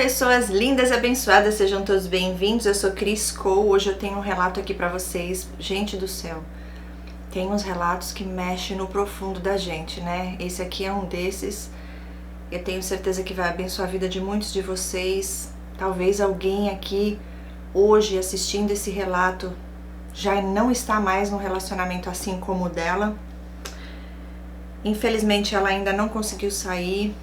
pessoas lindas e abençoadas, sejam todos bem-vindos. Eu sou Cris Cole. Hoje eu tenho um relato aqui pra vocês. Gente do céu, tem uns relatos que mexem no profundo da gente, né? Esse aqui é um desses. Eu tenho certeza que vai abençoar a vida de muitos de vocês. Talvez alguém aqui hoje assistindo esse relato já não está mais num relacionamento assim como o dela. Infelizmente ela ainda não conseguiu sair.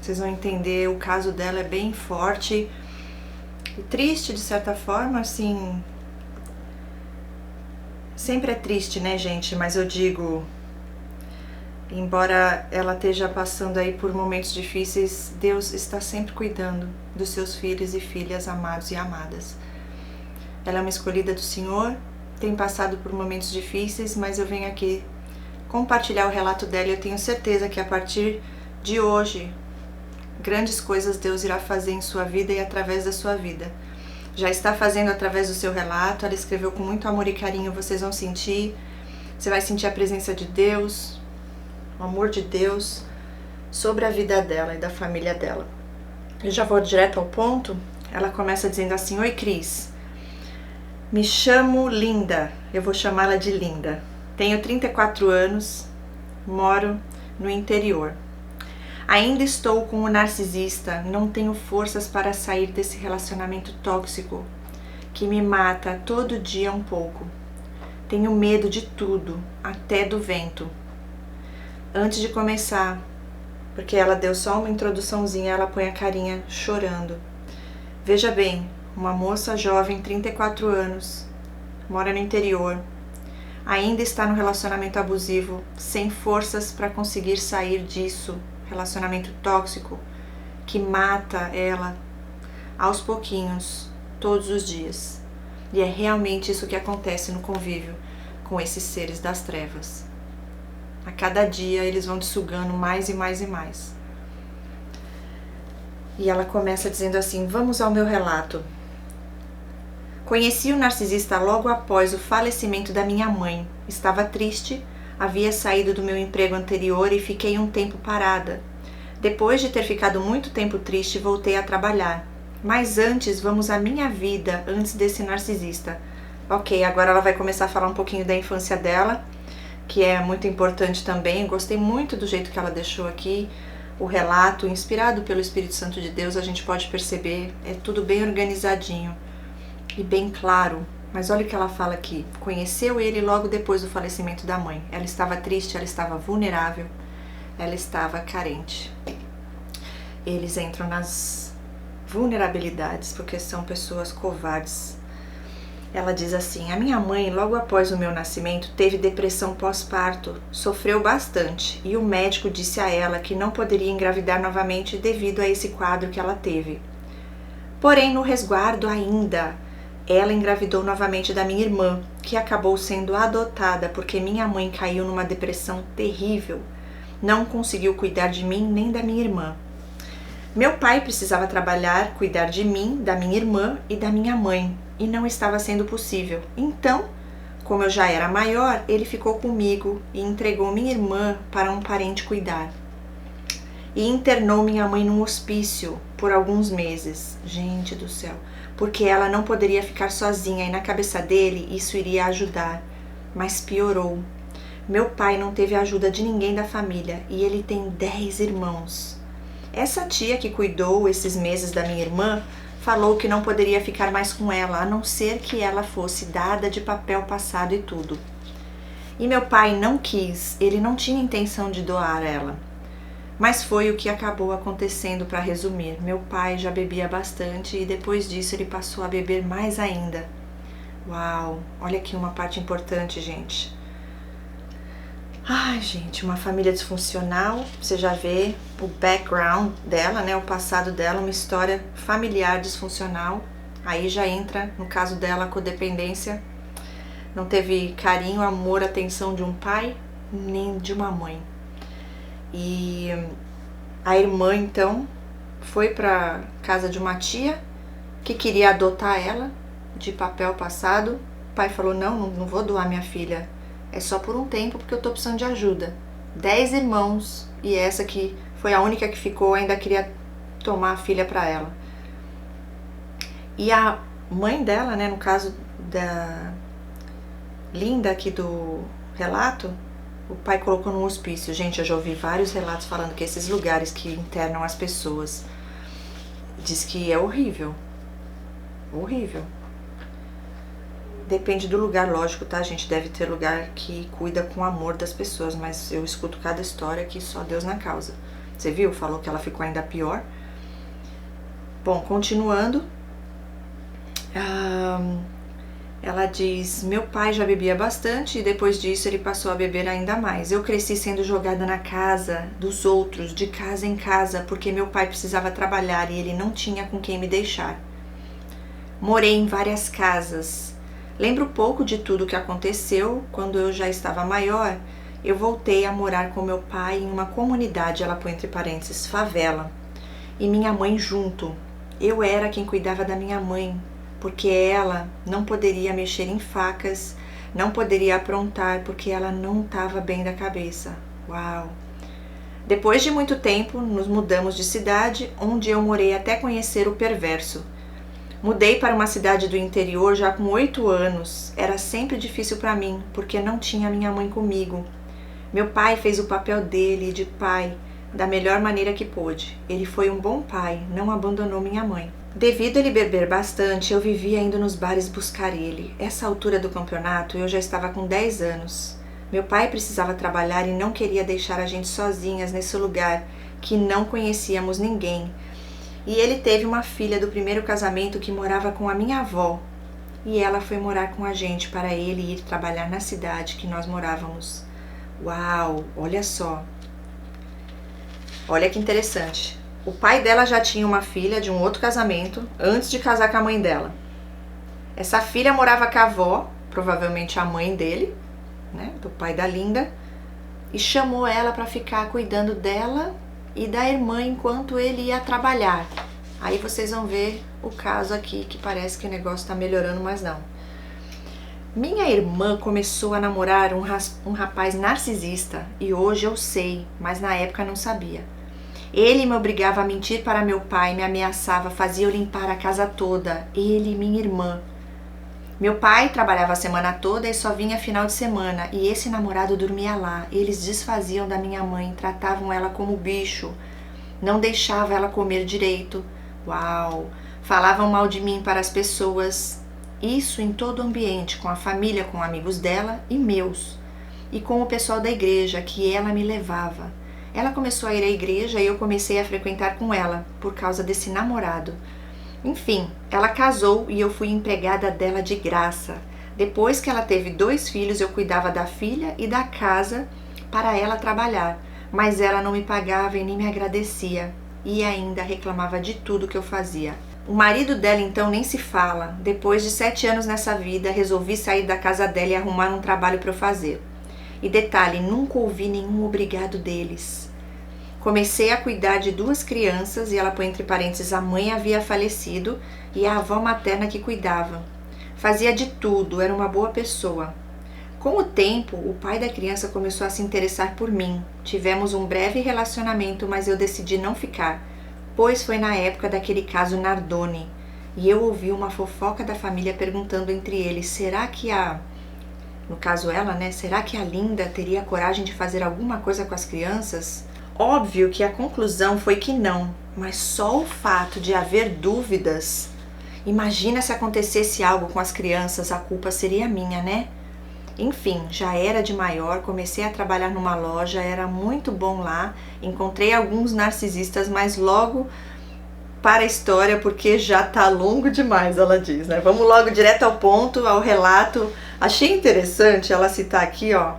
Vocês vão entender, o caso dela é bem forte e triste de certa forma, assim. Sempre é triste, né, gente? Mas eu digo, embora ela esteja passando aí por momentos difíceis, Deus está sempre cuidando dos seus filhos e filhas amados e amadas. Ela é uma escolhida do Senhor, tem passado por momentos difíceis, mas eu venho aqui compartilhar o relato dela e eu tenho certeza que a partir de hoje grandes coisas Deus irá fazer em sua vida e através da sua vida. Já está fazendo através do seu relato. Ela escreveu com muito amor e carinho, vocês vão sentir. Você vai sentir a presença de Deus, o amor de Deus sobre a vida dela e da família dela. Eu já vou direto ao ponto. Ela começa dizendo assim: Oi Cris, me chamo Linda, eu vou chamá-la de Linda. Tenho 34 anos, moro no interior. Ainda estou com o narcisista, não tenho forças para sair desse relacionamento tóxico que me mata todo dia um pouco. Tenho medo de tudo, até do vento. Antes de começar, porque ela deu só uma introduçãozinha, ela põe a carinha chorando. Veja bem, uma moça jovem, 34 anos, mora no interior, ainda está no relacionamento abusivo, sem forças para conseguir sair disso. Relacionamento tóxico que mata ela aos pouquinhos, todos os dias. E é realmente isso que acontece no convívio com esses seres das trevas. A cada dia eles vão te sugando mais e mais e mais. E ela começa dizendo assim: vamos ao meu relato. Conheci o narcisista logo após o falecimento da minha mãe. Estava triste. Havia saído do meu emprego anterior e fiquei um tempo parada. Depois de ter ficado muito tempo triste, voltei a trabalhar. Mas antes, vamos à minha vida antes desse narcisista. Ok, agora ela vai começar a falar um pouquinho da infância dela, que é muito importante também. Gostei muito do jeito que ela deixou aqui o relato, inspirado pelo Espírito Santo de Deus. A gente pode perceber, é tudo bem organizadinho e bem claro. Mas olha o que ela fala aqui. Conheceu ele logo depois do falecimento da mãe. Ela estava triste, ela estava vulnerável, ela estava carente. Eles entram nas vulnerabilidades porque são pessoas covardes. Ela diz assim: a minha mãe, logo após o meu nascimento, teve depressão pós-parto, sofreu bastante e o médico disse a ela que não poderia engravidar novamente devido a esse quadro que ela teve. Porém, no resguardo ainda, ela engravidou novamente da minha irmã, que acabou sendo adotada porque minha mãe caiu numa depressão terrível. Não conseguiu cuidar de mim nem da minha irmã. Meu pai precisava trabalhar, cuidar de mim, da minha irmã e da minha mãe, e não estava sendo possível. Então, como eu já era maior, ele ficou comigo e entregou minha irmã para um parente cuidar. E internou minha mãe num hospício por alguns meses. Gente do céu! Porque ela não poderia ficar sozinha e na cabeça dele isso iria ajudar. Mas piorou. Meu pai não teve a ajuda de ninguém da família e ele tem 10 irmãos. Essa tia que cuidou esses meses da minha irmã falou que não poderia ficar mais com ela, a não ser que ela fosse dada de papel passado e tudo. E meu pai não quis, ele não tinha intenção de doar ela. Mas foi o que acabou acontecendo, para resumir. Meu pai já bebia bastante e depois disso ele passou a beber mais ainda. Uau, olha aqui uma parte importante, gente. Ai, gente, uma família disfuncional, você já vê o background dela, né, o passado dela, uma história familiar disfuncional. Aí já entra, no caso dela, a codependência. Não teve carinho, amor, atenção de um pai, nem de uma mãe. E a irmã, então, foi para casa de uma tia que queria adotar ela, de papel passado. O pai falou: não vou doar minha filha. É só por um tempo porque eu tô precisando de ajuda. 10 irmãos e essa que foi a única que ficou, ainda queria tomar a filha para ela. E a mãe dela, né, no caso da Linda aqui do relato, o pai colocou num hospício. Gente, eu já ouvi vários relatos falando que esses lugares que internam as pessoas, diz que é horrível. Horrível. Depende do lugar, lógico, tá, gente? Deve ter lugar que cuida com amor das pessoas, mas eu escuto cada história que só Deus na causa. Você viu? Falou que ela ficou ainda pior. Bom, continuando. Ela diz: meu pai já bebia bastante e depois disso ele passou a beber ainda mais. Eu cresci sendo jogada na casa dos outros, de casa em casa, porque meu pai precisava trabalhar e ele não tinha com quem me deixar. Morei em várias casas. Lembro pouco de tudo o que aconteceu. Quando eu já estava maior, eu voltei a morar com meu pai em uma comunidade, ela põe entre parênteses, favela, e minha mãe junto. Eu era quem cuidava da minha mãe, porque ela não poderia mexer em facas, não poderia aprontar, porque ela não estava bem da cabeça. Uau! Depois de muito tempo, nos mudamos de cidade, onde eu morei até conhecer o perverso. Mudei para uma cidade do interior já com 8 anos. Era sempre difícil para mim, porque não tinha minha mãe comigo. Meu pai fez o papel dele de pai da melhor maneira que pôde. Ele foi um bom pai, não abandonou minha mãe. Devido a ele beber bastante, eu vivia indo nos bares buscar ele. Essa altura do campeonato, eu já estava com 10 anos. Meu pai precisava trabalhar e não queria deixar a gente sozinhas nesse lugar, que não conhecíamos ninguém. E ele teve uma filha do primeiro casamento que morava com a minha avó. E ela foi morar com a gente para ele ir trabalhar na cidade que nós morávamos. Uau, olha só. Olha que interessante. O pai dela já tinha uma filha de um outro casamento antes de casar com a mãe dela. Essa filha morava com a avó, provavelmente a mãe dele, né, do pai da Linda, e chamou ela para ficar cuidando dela e da irmã enquanto ele ia trabalhar. Aí vocês vão ver o caso aqui, que parece que o negócio tá melhorando, mas não. Minha irmã começou a namorar um rapaz narcisista, e hoje eu sei, mas na época não sabia. Ele me obrigava a mentir para meu pai, me ameaçava, fazia eu limpar a casa toda, ele e minha irmã. Meu pai trabalhava a semana toda e só vinha final de semana, e esse namorado dormia lá. Eles desfaziam da minha mãe, tratavam ela como bicho, não deixavam ela comer direito. Uau! Falavam mal de mim para as pessoas, isso em todo o ambiente, com a família, com amigos dela e meus, e com o pessoal da igreja, que ela me levava. Ela começou a ir à igreja e eu comecei a frequentar com ela, por causa desse namorado. Enfim, ela casou e eu fui empregada dela de graça. Depois que ela teve 2 filhos, eu cuidava da filha e da casa para ela trabalhar, mas ela não me pagava e nem me agradecia, e ainda reclamava de tudo que eu fazia. O marido dela então nem se fala. Depois de 7 anos nessa vida, resolvi sair da casa dela e arrumar um trabalho para eu fazer. E detalhe, nunca ouvi nenhum obrigado deles. Comecei a cuidar de 2 crianças, e ela põe entre parênteses, a mãe havia falecido e a avó materna que cuidava. Fazia de tudo, era uma boa pessoa. Com o tempo, o pai da criança começou a se interessar por mim. Tivemos um breve relacionamento, mas eu decidi não ficar, pois foi na época daquele caso Nardoni, e eu ouvi uma fofoca da família perguntando entre eles, será que no caso ela, né, será que a Linda teria coragem de fazer alguma coisa com as crianças? Óbvio que a conclusão foi que não, mas só o fato de haver dúvidas, imagina se acontecesse algo com as crianças, a culpa seria minha, né? Enfim, já era de maior, comecei a trabalhar numa loja, era muito bom lá, encontrei alguns narcisistas, mas logo para a história, porque já tá longo demais, ela diz, né? Vamos logo direto ao ponto, ao relato. Achei interessante ela citar aqui, ó,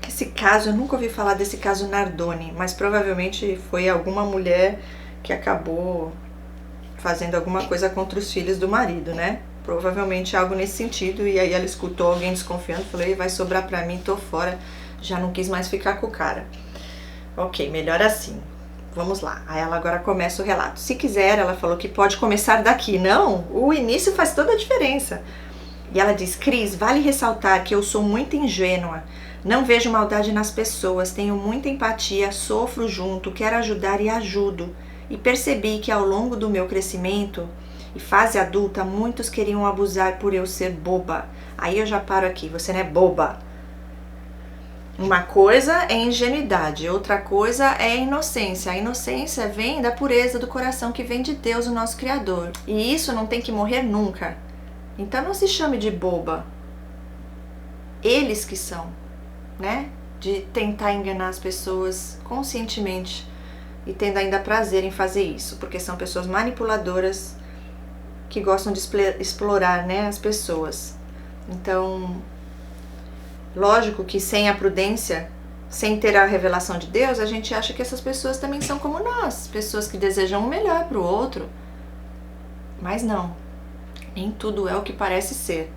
que esse caso, eu nunca ouvi falar desse caso Nardoni, mas provavelmente foi alguma mulher que acabou fazendo alguma coisa contra os filhos do marido, né? Provavelmente algo nesse sentido, e aí ela escutou alguém desconfiando, falou, vai sobrar pra mim, tô fora, já não quis mais ficar com o cara. Ok, melhor assim. Vamos lá, aí ela agora começa o relato. Se quiser, ela falou que pode começar daqui. Não, o início faz toda a diferença. E ela diz, Cris, vale ressaltar que eu sou muito ingênua, não vejo maldade nas pessoas, tenho muita empatia, sofro junto, quero ajudar e ajudo. E percebi que ao longo do meu crescimento, E fase adulta, muitos queriam abusar por eu ser boba. Aí eu já paro aqui, você não é boba. Uma coisa é ingenuidade, outra coisa é inocência. A inocência vem da pureza do coração que vem de Deus, o nosso Criador. E isso não tem que morrer nunca. Então não se chame de boba. Eles que são, né? De tentar enganar as pessoas conscientemente e tendo ainda prazer em fazer isso, porque são pessoas manipuladoras que gostam de explorar, né, as pessoas. Então, lógico que sem a prudência, sem ter a revelação de Deus, a gente acha que essas pessoas também são como nós, pessoas que desejam o melhor para o outro. Mas não, nem tudo é o que parece ser.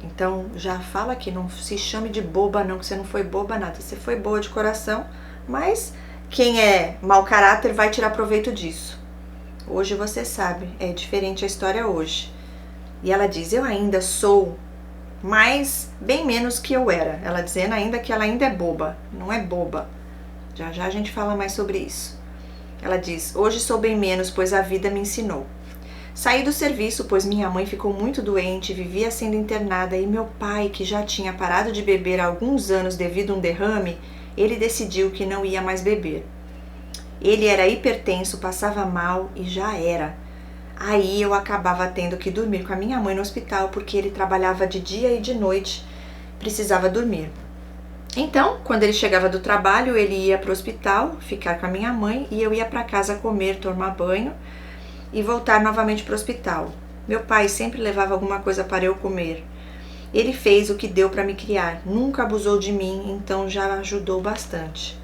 Então já fala aqui, não se chame de boba não, que você não foi boba nada, você foi boa de coração, mas quem é mau caráter vai tirar proveito disso. Hoje você sabe, é diferente a história hoje. E ela diz, eu ainda sou, mas bem menos que eu era. Ela dizendo ainda que ela ainda é boba, não é boba. Já já a gente fala mais sobre isso. Ela diz, hoje sou bem menos, pois a vida me ensinou. Saí do serviço, pois minha mãe ficou muito doente, vivia sendo internada e meu pai, que já tinha parado de beber há alguns anos devido a um derrame, ele decidiu que não ia mais beber. Ele era hipertenso, passava mal e já era. Aí eu acabava tendo que dormir com a minha mãe no hospital porque ele trabalhava de dia e de noite, precisava dormir. Então, quando ele chegava do trabalho, ele ia para o hospital ficar com a minha mãe e eu ia para casa comer, tomar banho e voltar novamente para o hospital. Meu pai sempre levava alguma coisa para eu comer. Ele fez o que deu para me criar, nunca abusou de mim, então já ajudou bastante.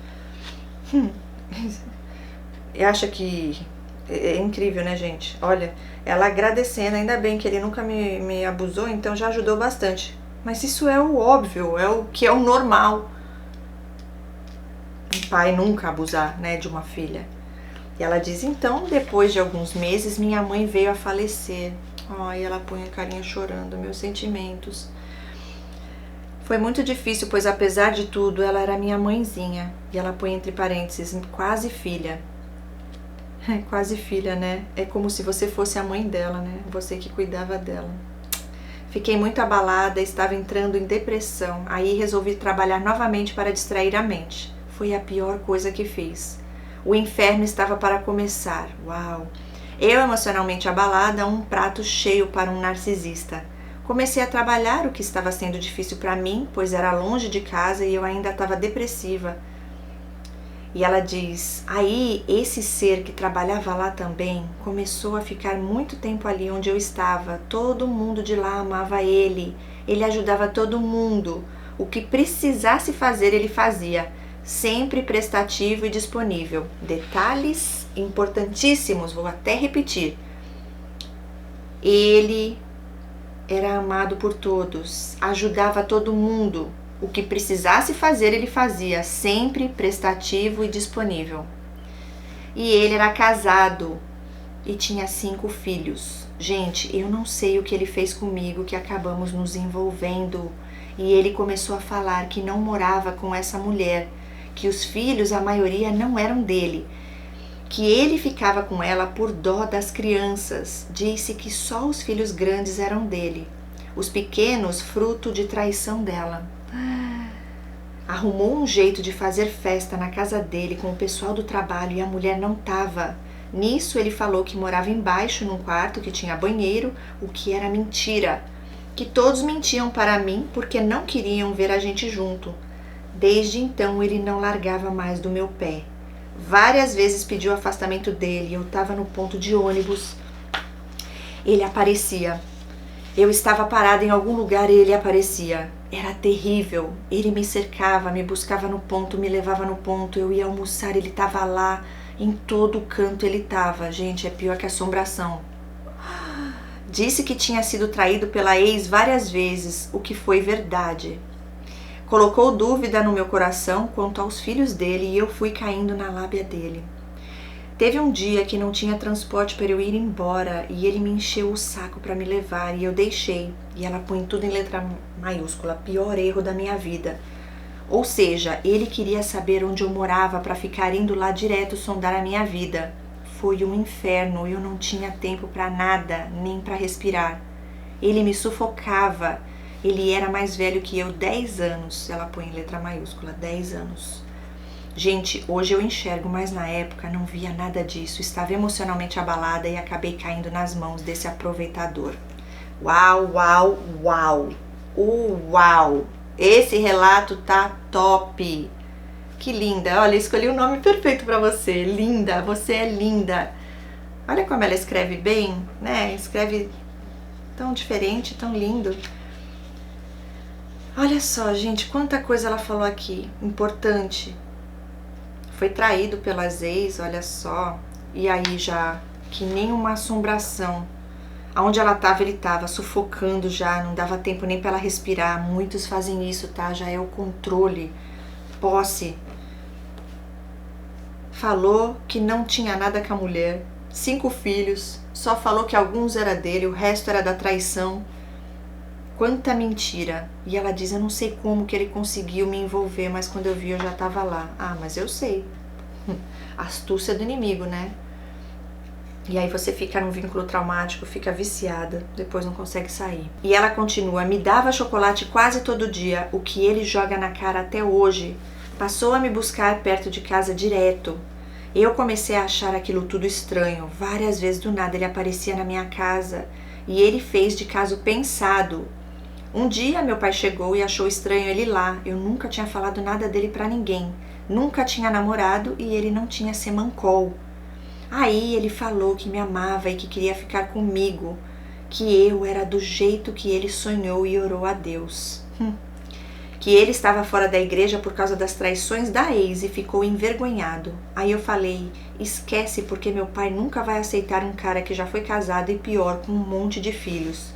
Acha que é incrível, né, gente? Olha, ela agradecendo, ainda bem que ele nunca me abusou, então já ajudou bastante. Mas isso é o óbvio, é o que é o normal. Um pai nunca abusar, né, de uma filha. E ela diz, então, depois de alguns meses, minha mãe veio a falecer. Ai, ela põe a carinha chorando, meus sentimentos. Foi muito difícil, pois apesar de tudo, ela era minha mãezinha. E ela põe entre parênteses, quase filha. É, quase filha, né? É como se você fosse a mãe dela, né? Você que cuidava dela. Fiquei muito abalada, estava entrando em depressão. Aí resolvi trabalhar novamente para distrair a mente. Foi a pior coisa que fiz. O inferno estava para começar. Uau! Eu, emocionalmente abalada, um prato cheio para um narcisista. Comecei a trabalhar, o que estava sendo difícil para mim, pois era longe de casa e eu ainda estava depressiva. E ela diz, aí esse ser que trabalhava lá também começou a ficar muito tempo ali onde eu estava. Todo mundo de lá amava ele ajudava todo mundo. O que precisasse fazer, ele fazia. Sempre prestativo e disponível. Detalhes importantíssimos, vou até repetir. Ele era amado por todos, ajudava todo mundo. O que precisasse fazer, ele fazia, sempre prestativo e disponível. E ele era casado e tinha 5 filhos. Gente, eu não sei o que ele fez comigo, que acabamos nos envolvendo. E ele começou a falar que não morava com essa mulher, que os filhos, a maioria, não eram dele, que ele ficava com ela por dó das crianças. Disse que só os filhos grandes eram dele, os pequenos fruto de traição dela. Arrumou um jeito de fazer festa na casa dele com o pessoal do trabalho e a mulher não tava. Nisso ele falou que morava embaixo num quarto que tinha banheiro, o que era mentira, que todos mentiam para mim porque não queriam ver a gente junto. Desde então ele não largava mais do meu pé. Várias vezes pediu o afastamento dele, eu estava no ponto de ônibus, ele aparecia. Eu estava parada em algum lugar e ele aparecia. Era terrível. Ele me cercava, me buscava no ponto, me levava no ponto. Eu ia almoçar, ele estava lá. Em todo canto ele estava. Gente, é pior que assombração. Disse que tinha sido traído pela ex várias vezes, o que foi verdade. Colocou dúvida no meu coração quanto aos filhos dele e eu fui caindo na lábia dele. Teve um dia que não tinha transporte para eu ir embora e ele me encheu o saco para me levar e eu deixei. E ela põe tudo em letra maiúscula, pior erro da minha vida. Ou seja, ele queria saber onde eu morava para ficar indo lá direto sondar a minha vida. foi um inferno, eu não tinha tempo para nada, nem para respirar. Ele me sufocava. Ele era mais velho que eu 10 anos. Ela põe em letra maiúscula, 10 anos. Gente, hoje eu enxergo, mas na época não via nada disso. Estava emocionalmente abalada e acabei caindo nas mãos desse aproveitador. Uau, uau, uau. Uau! Esse relato tá top. Que linda. Olha, escolhi o nome perfeito para você. Linda, você é linda. Olha como ela escreve bem, né? Escreve tão diferente, tão lindo. Olha só, gente, quanta coisa ela falou aqui. Importante. Foi traído pelas ex, olha só. E aí já, que nem uma assombração. Aonde ela tava, ele tava sufocando já, não dava tempo nem para ela respirar. Muitos fazem isso, tá? Já é o controle, posse. Falou que não tinha nada com a mulher, 5 filhos, só falou que alguns era dele, o resto era da traição. Quanta mentira. E ela diz, eu não sei como que ele conseguiu me envolver, mas quando eu vi eu já tava lá. Ah, mas eu sei. Astúcia do inimigo, né? E aí você fica num vínculo traumático, fica viciada, depois não consegue sair. E ela continua, me dava chocolate quase todo dia, o que ele joga na cara até hoje. Passou a me buscar perto de casa direto. Eu comecei a achar aquilo tudo estranho. Várias vezes do nada ele aparecia na minha casa e ele fez de caso pensado. Um dia meu pai chegou e achou estranho ele lá. Eu nunca tinha falado nada dele pra ninguém. Nunca tinha namorado e ele não tinha semancol. Aí ele falou que me amava e que queria ficar comigo, que eu era do jeito que ele sonhou e orou a Deus. Que ele estava fora da igreja por causa das traições da ex e ficou envergonhado. Aí eu falei, esquece porque meu pai nunca vai aceitar um cara que já foi casado e pior, com um monte de filhos.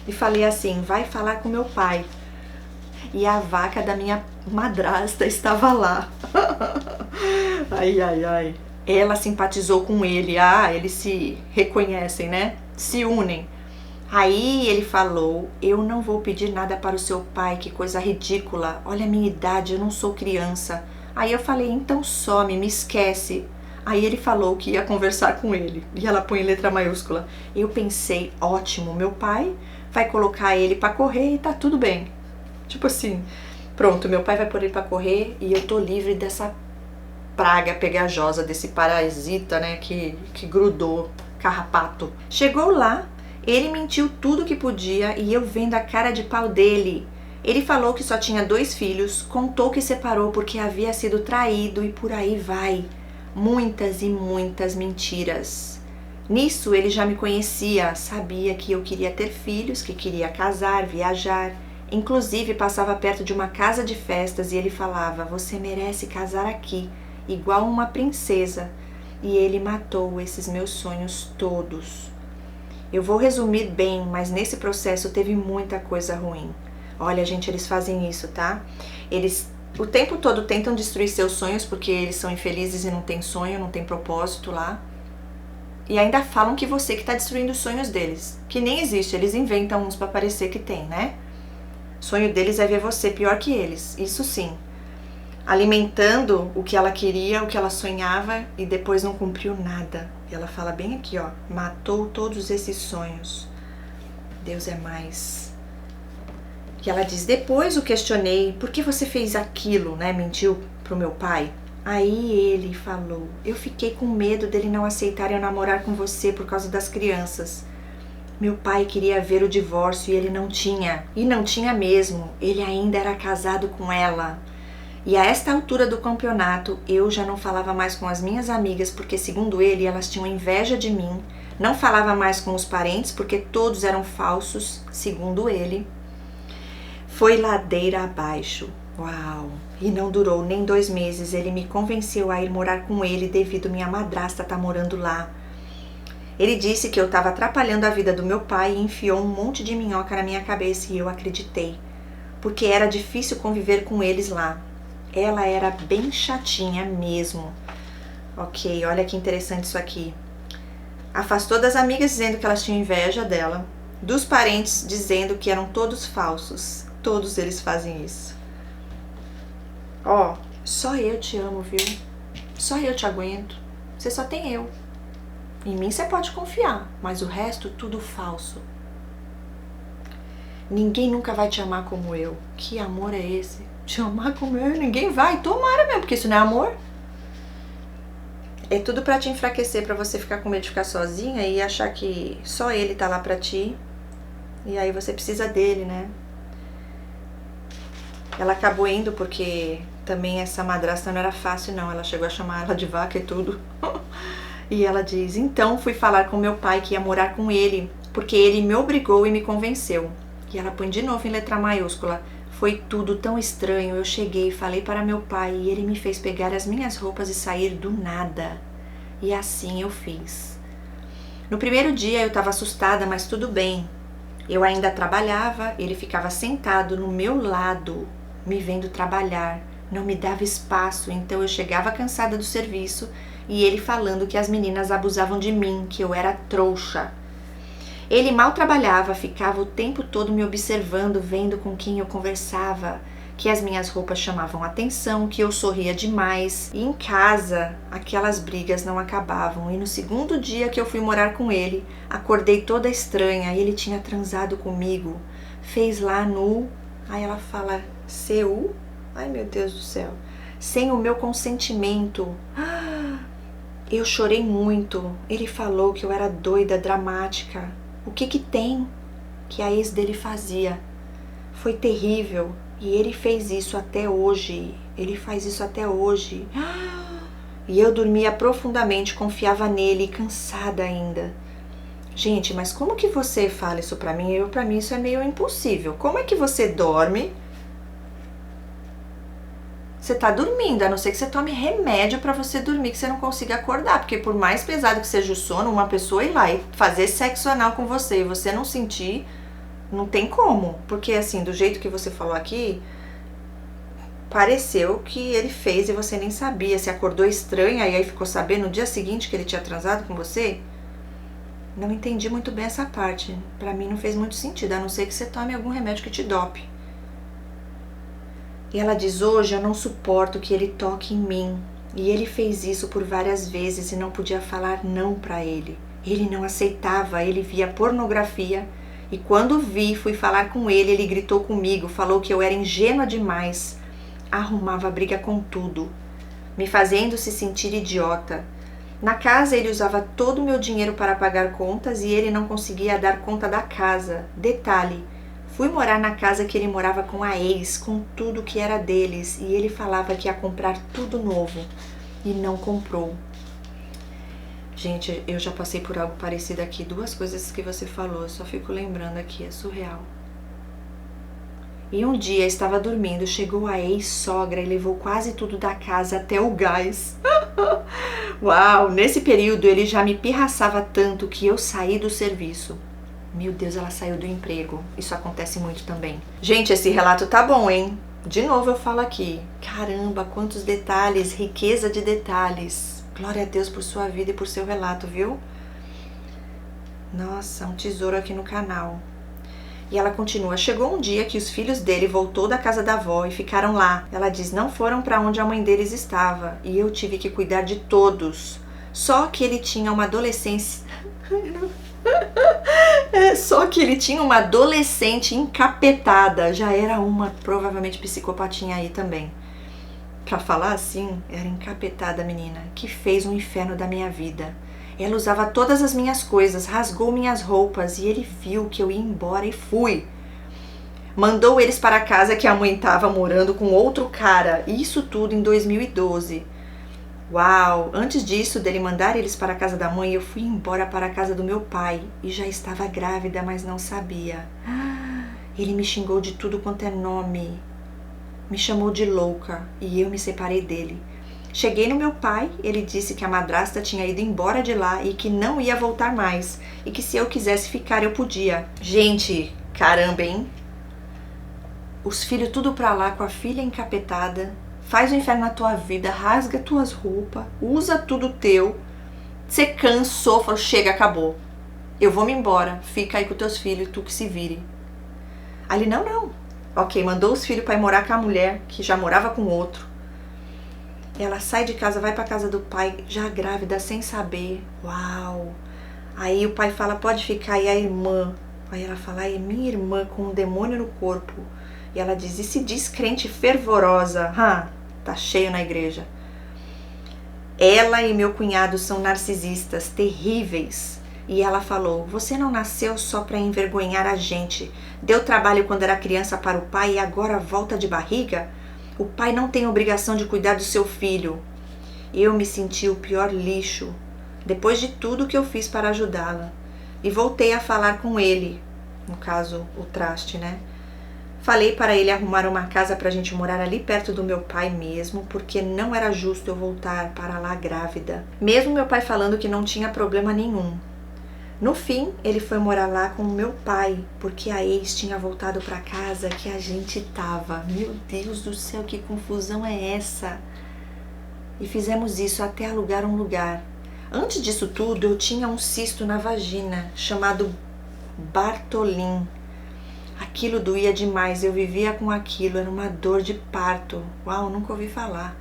E falei assim, vai falar com meu pai. E a vaca da minha madrasta estava lá. Ai, ai, ai. Ela simpatizou com ele, eles se reconhecem, né? Se unem. Aí ele falou, eu não vou pedir nada para o seu pai, que coisa ridícula. Olha a minha idade, eu não sou criança. Aí eu falei, então some, me esquece. Aí ele falou que ia conversar com ele. E ela põe em letra maiúscula. Eu pensei, ótimo, meu pai vai colocar ele para correr e tá tudo bem. Tipo assim, pronto, meu pai vai pôr ele para correr e eu tô livre dessa praga pegajosa, desse parasita, né, que grudou, carrapato. Chegou lá, ele mentiu tudo que podia e eu vendo a cara de pau dele. Ele falou que só tinha 2 filhos, contou que separou porque havia sido traído e por aí vai. Muitas e muitas mentiras. Nisso ele já me conhecia, sabia que eu queria ter filhos, que queria casar, viajar. Inclusive passava perto de uma casa de festas e ele falava, você merece casar aqui. Igual uma princesa, e ele matou esses meus sonhos todos. Eu vou resumir bem, mas nesse processo teve muita coisa ruim. Olha, gente, eles fazem isso, tá? Eles o tempo todo tentam destruir seus sonhos porque eles são infelizes e não tem sonho, não tem propósito lá. E ainda falam que você que tá destruindo os sonhos deles, que nem existe, eles inventam uns pra parecer que tem, né? O sonho deles é ver você pior que eles, isso sim. Alimentando o que ela queria, o que ela sonhava e depois não cumpriu nada. E ela fala bem aqui, ó, matou todos esses sonhos. Deus é mais. E ela diz, depois o questionei, por que você fez aquilo, né? Mentiu pro meu pai. Aí ele falou, eu fiquei com medo dele não aceitar eu namorar com você por causa das crianças. Meu pai queria ver o divórcio e ele não tinha. E não tinha mesmo, ele ainda era casado com ela. E a esta altura do campeonato, eu já não falava mais com as minhas amigas, porque segundo ele, elas tinham inveja de mim. Não falava mais com os parentes, porque todos eram falsos, segundo ele. Foi ladeira abaixo. Uau! E não durou nem 2 meses, ele me convenceu a ir morar com ele devido minha madrasta estar morando lá. Ele disse que eu estava atrapalhando a vida do meu pai e enfiou um monte de minhoca na minha cabeça e eu acreditei, porque era difícil conviver com eles lá. Ela era bem chatinha mesmo. Ok, olha que interessante isso aqui. Afastou das amigas dizendo que elas tinham inveja dela. Dos parentes dizendo que eram todos falsos. Todos eles fazem isso. Ó, só eu te amo, viu? Só eu te aguento. Você só tem eu. Em mim você pode confiar, mas o resto tudo falso. Ninguém nunca vai te amar como eu. Que amor é esse? Te amar como eu? Ninguém vai. Tomara mesmo, porque isso não é amor. É tudo pra te enfraquecer, pra você ficar com medo de ficar sozinha e achar que só ele tá lá pra ti. E aí você precisa dele, né? Ela acabou indo porque também essa madrasta não era fácil, não. Ela chegou a chamar ela de vaca e tudo. E ela diz, então fui falar com meu pai que ia morar com ele, porque ele me obrigou e me convenceu. E ela põe de novo em letra maiúscula. Foi tudo tão estranho. Eu cheguei e falei para meu pai e ele me fez pegar as minhas roupas e sair do nada. E assim eu fiz. No primeiro dia eu estava assustada, mas tudo bem. Eu ainda trabalhava, ele ficava sentado no meu lado, me vendo trabalhar. Não me dava espaço, então eu chegava cansada do serviço e ele falando que as meninas abusavam de mim, que eu era trouxa. Ele mal trabalhava, ficava o tempo todo me observando, vendo com quem eu conversava, que as minhas roupas chamavam atenção, que eu sorria demais. E em casa, aquelas brigas não acabavam. E no segundo dia que eu fui morar com ele, acordei toda estranha e ele tinha transado comigo. Fez lá no... Aí ela fala, CU? Ai, meu Deus do céu. Sem o meu consentimento. Eu chorei muito. Ele falou que eu era doida, dramática. O que tem que a ex dele fazia? Foi terrível. E ele fez isso até hoje. Ele faz isso até hoje. E eu dormia profundamente, confiava nele, cansada ainda. Gente, mas como que você fala isso pra mim? Pra mim isso é meio impossível. Como é que você dorme? Você tá dormindo, a não ser que você tome remédio pra você dormir, que você não consiga acordar. Porque por mais pesado que seja o sono, uma pessoa ir lá e fazer sexo anal com você e você não sentir, não tem como. Porque assim, do jeito que você falou aqui, pareceu que ele fez e você nem sabia. Você acordou estranha e aí ficou sabendo no dia seguinte que ele tinha transado com você? Não entendi muito bem essa parte. Pra mim não fez muito sentido, a não ser que você tome algum remédio que te dope. E ela diz, hoje eu não suporto que ele toque em mim. E ele fez isso por várias vezes e não podia falar não pra ele. Ele não aceitava, ele via pornografia. E quando fui falar com ele, ele gritou comigo, falou que eu era ingênua demais. Arrumava briga com tudo, me fazendo se sentir idiota. Na casa ele usava todo o meu dinheiro para pagar contas e ele não conseguia dar conta da casa. Detalhe, fui morar na casa que ele morava com a ex, com tudo que era deles, e ele falava que ia comprar tudo novo, e não comprou. Gente, eu já passei por algo parecido aqui, duas coisas que você falou, eu só fico lembrando aqui, é surreal. E um dia estava dormindo, chegou a ex-sogra e levou quase tudo da casa, até o gás. Uau, nesse período ele já me pirraçava tanto que eu saí do serviço. Meu Deus, ela saiu do emprego. Isso acontece muito também. Gente, esse relato tá bom, hein? De novo eu falo aqui. Caramba, quantos detalhes, riqueza de detalhes. Glória a Deus por sua vida e por seu relato, viu? Nossa, um tesouro aqui no canal. E ela continua, chegou um dia que os filhos dele voltou da casa da avó e ficaram lá. Ela diz, não foram para onde a mãe deles estava. E eu tive que cuidar de todos. Só que ele tinha uma adolescência... Só que ele tinha uma adolescente encapetada. Já era uma, provavelmente, psicopatinha aí também. Pra falar assim, era encapetada a menina, que fez um inferno da minha vida. Ela usava todas as minhas coisas, rasgou minhas roupas e ele viu que eu ia embora e fui. Mandou eles para a casa que a mãe estava morando com outro cara. Isso tudo em 2012. Uau! Antes disso, dele mandar eles para a casa da mãe, eu fui embora para a casa do meu pai e já estava grávida, mas não sabia. Ele me xingou de tudo quanto é nome. Me chamou de louca e eu me separei dele. Cheguei no meu pai, ele disse que a madrasta tinha ido embora de lá e que não ia voltar mais. E que se eu quisesse ficar, eu podia. Gente, caramba, hein? Os filhos tudo pra lá com a filha encapetada. Faz o inferno na tua vida, rasga tuas roupas, usa tudo teu. Você cansou, falou, chega, acabou. Eu vou me embora, fica aí com teus filhos, tu que se vire. Ali, não. Ok, mandou os filhos pra ir morar com a mulher, que já morava com outro. Ela sai de casa, vai pra casa do pai, já grávida, sem saber. Uau! Aí o pai fala, pode ficar, e a irmã. Aí ela fala, é minha irmã com um demônio no corpo. E ela diz, e se diz crente fervorosa. Tá cheio na igreja. Ela e meu cunhado são narcisistas, terríveis. E ela falou, você não nasceu só para envergonhar a gente. Deu trabalho quando era criança para o pai e agora volta de barriga? O pai não tem obrigação de cuidar do seu filho. Eu me senti o pior lixo, depois de tudo que eu fiz para ajudá-la. E voltei a falar com ele, no caso, o traste, né? Falei para ele arrumar uma casa para a gente morar ali perto do meu pai mesmo, porque não era justo eu voltar para lá grávida. Mesmo meu pai falando que não tinha problema nenhum. No fim, ele foi morar lá com o meu pai, porque a ex tinha voltado para casa que a gente tava. Meu Deus do céu, que confusão é essa? E fizemos isso até alugar um lugar. Antes disso tudo, eu tinha um cisto na vagina, chamado Bartolin. Aquilo doía demais, eu vivia com aquilo, era uma dor de parto. Uau, nunca ouvi falar.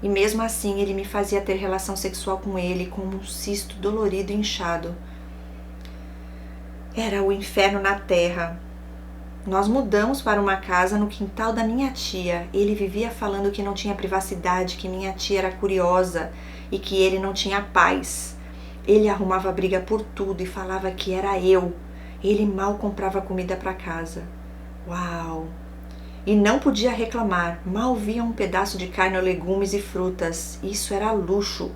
E mesmo assim, ele me fazia ter relação sexual com ele, com um cisto dolorido e inchado. Era o inferno na terra. Nós mudamos para uma casa no quintal da minha tia. Ele vivia falando que não tinha privacidade, que minha tia era curiosa e que ele não tinha paz. Ele arrumava briga por tudo e falava que era eu. Ele mal comprava comida para casa. Uau! E não podia reclamar. Mal via um pedaço de carne ou legumes e frutas. Isso era luxo.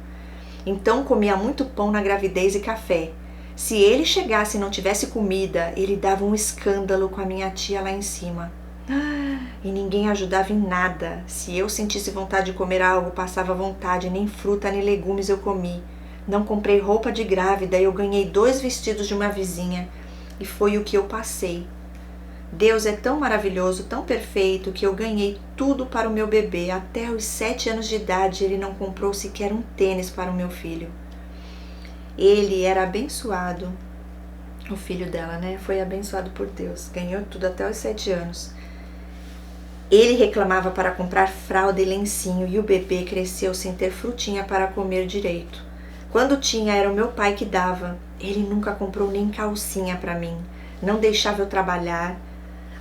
Então comia muito pão na gravidez e café. Se ele chegasse e não tivesse comida, ele dava um escândalo com a minha tia lá em cima. E ninguém ajudava em nada. Se eu sentisse vontade de comer algo, passava vontade, nem fruta nem legumes eu comi. Não comprei roupa de grávida e eu ganhei 2 vestidos de uma vizinha. E foi o que eu passei. Deus é tão maravilhoso, tão perfeito, que eu ganhei tudo para o meu bebê. Até os 7 anos de idade ele não comprou sequer um tênis para o meu filho. Ele era abençoado, o filho dela, né? Foi abençoado por Deus, ganhou tudo até os 7 anos. Ele reclamava para comprar fralda e lencinho e o bebê cresceu sem ter frutinha para comer direito. Quando tinha, era o meu pai que dava. Ele nunca comprou nem calcinha para mim, não deixava eu trabalhar.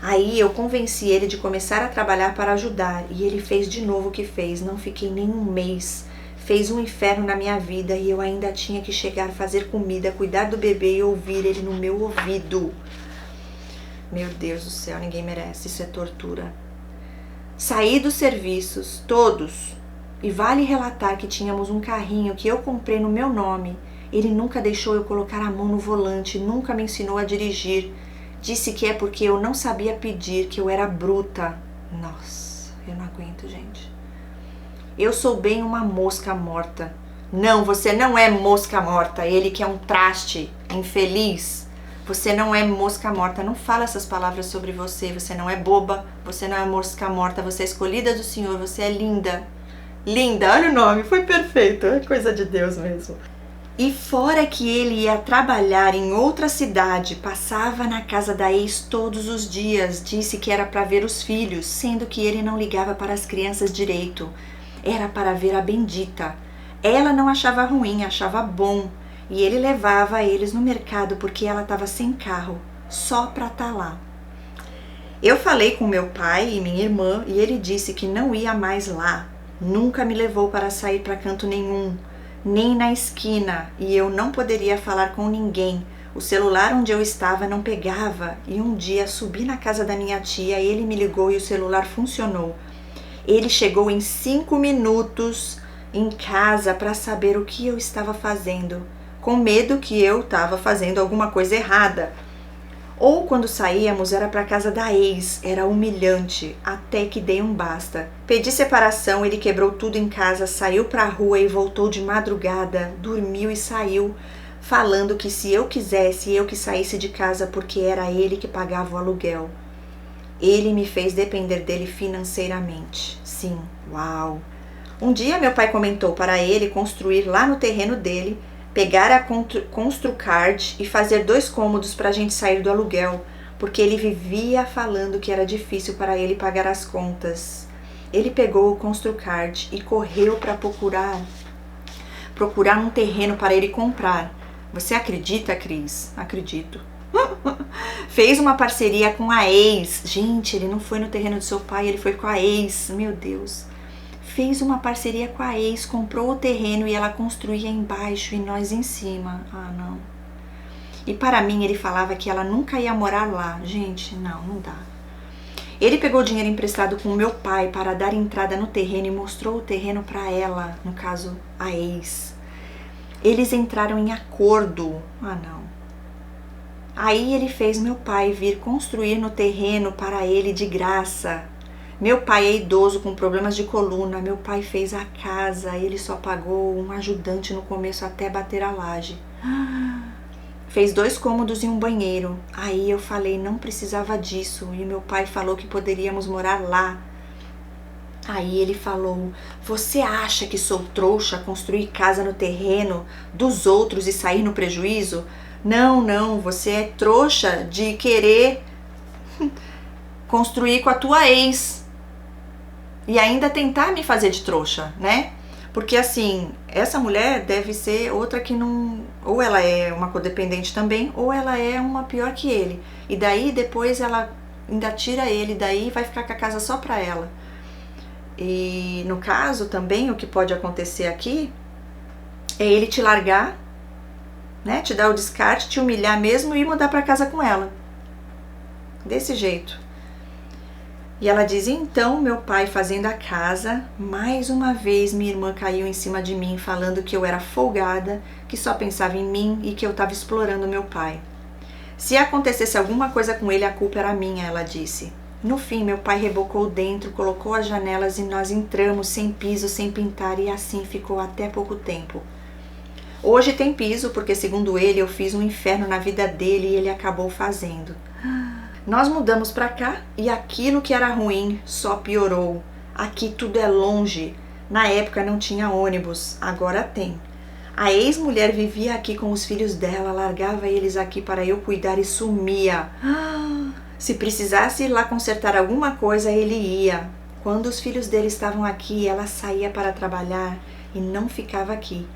Aí eu convenci ele de começar a trabalhar para ajudar e ele fez de novo o que fez. Não fiquei nem um mês. Fez um inferno na minha vida e eu ainda tinha que chegar, fazer comida, cuidar do bebê e ouvir ele no meu ouvido. Meu Deus do céu, ninguém merece, isso é tortura. Saí dos serviços, todos, e vale relatar que tínhamos um carrinho que eu comprei no meu nome. Ele nunca deixou eu colocar a mão no volante, nunca me ensinou a dirigir. Disse que é porque eu não sabia pedir, que eu era bruta. Nossa, eu não aguento, gente. Eu sou bem uma mosca morta. Não, você não é mosca morta. Ele que é um traste, infeliz. Você não é mosca morta. Não fala essas palavras sobre você. Você não é boba. Você não é mosca morta. Você é escolhida do Senhor. Você é linda. Linda, olha o nome. Foi perfeito. É coisa de Deus mesmo. E fora que ele ia trabalhar em outra cidade, passava na casa da ex todos os dias. Disse que era para ver os filhos, sendo que ele não ligava para as crianças direito. Era para ver a bendita. Ela não achava ruim, achava bom. E ele levava eles no mercado porque ela estava sem carro, só para estar lá. Eu falei com meu pai e minha irmã e ele disse que não ia mais lá. Nunca me levou para sair para canto nenhum, nem na esquina. E eu não poderia falar com ninguém. O celular onde eu estava não pegava. E um dia subi na casa da minha tia, ele me ligou e o celular funcionou. Ele chegou em 5 minutos em casa para saber o que eu estava fazendo, com medo que eu estava fazendo alguma coisa errada. Ou quando saíamos era para casa da ex, era humilhante, até que dei um basta. Pedi separação, ele quebrou tudo em casa, saiu para a rua e voltou de madrugada, dormiu e saiu, falando que se eu quisesse, eu que saísse de casa porque era ele que pagava o aluguel. Ele me fez depender dele financeiramente. Sim, uau! Um dia meu pai comentou para ele construir lá no terreno dele, pegar a Construcard e fazer 2 cômodos para a gente sair do aluguel, porque ele vivia falando que era difícil para ele pagar as contas. Ele pegou o Construcard e correu para procurar um terreno para ele comprar. Você acredita, Cris? Acredito. Fez uma parceria com a ex. Gente, ele não foi no terreno do seu pai, ele foi com a ex. Meu Deus. Fez uma parceria com a ex, comprou o terreno e ela construía embaixo e nós em cima. Ah, não. E para mim ele falava que ela nunca ia morar lá. Gente, não dá. Ele pegou dinheiro emprestado com o meu pai para dar entrada no terreno e mostrou o terreno para ela, no caso, a ex. Eles entraram em acordo. Ah, não. Aí ele fez meu pai vir construir no terreno para ele de graça. Meu pai é idoso com problemas de coluna. Meu pai fez a casa. Ele só pagou um ajudante no começo até bater a laje. Fez 2 cômodos e um banheiro. Aí eu falei, não precisava disso. E meu pai falou que poderíamos morar lá. Aí ele falou, você acha que sou trouxa construir casa no terreno dos outros e sair no prejuízo? Não, você é trouxa de querer construir com a tua ex. E ainda tentar me fazer de trouxa, né? Porque assim, essa mulher deve ser outra que não... Ou ela é uma codependente também, ou ela é uma pior que ele. E daí depois ela ainda tira ele daí e vai ficar com a casa só pra ela. E no caso também o que pode acontecer aqui é ele te largar, né? Te dar o descarte, te humilhar mesmo e mudar pra casa com ela. Desse jeito. E ela diz, então meu pai fazendo a casa, mais uma vez minha irmã caiu em cima de mim falando que eu era folgada, que só pensava em mim e que eu estava explorando meu pai. Se acontecesse alguma coisa com ele, a culpa era minha, ela disse. No fim, meu pai rebocou dentro, colocou as janelas e nós entramos sem piso, sem pintar e assim ficou até pouco tempo. Hoje tem piso porque, segundo ele, eu fiz um inferno na vida dele e ele acabou fazendo. Nós mudamos pra cá e aquilo que era ruim só piorou. Aqui tudo é longe. Na época não tinha ônibus, agora tem. A ex-mulher vivia aqui com os filhos dela, largava eles aqui para eu cuidar e sumia. Se precisasse ir lá consertar alguma coisa, ele ia. Quando os filhos dele estavam aqui, ela saía para trabalhar e não ficava aqui.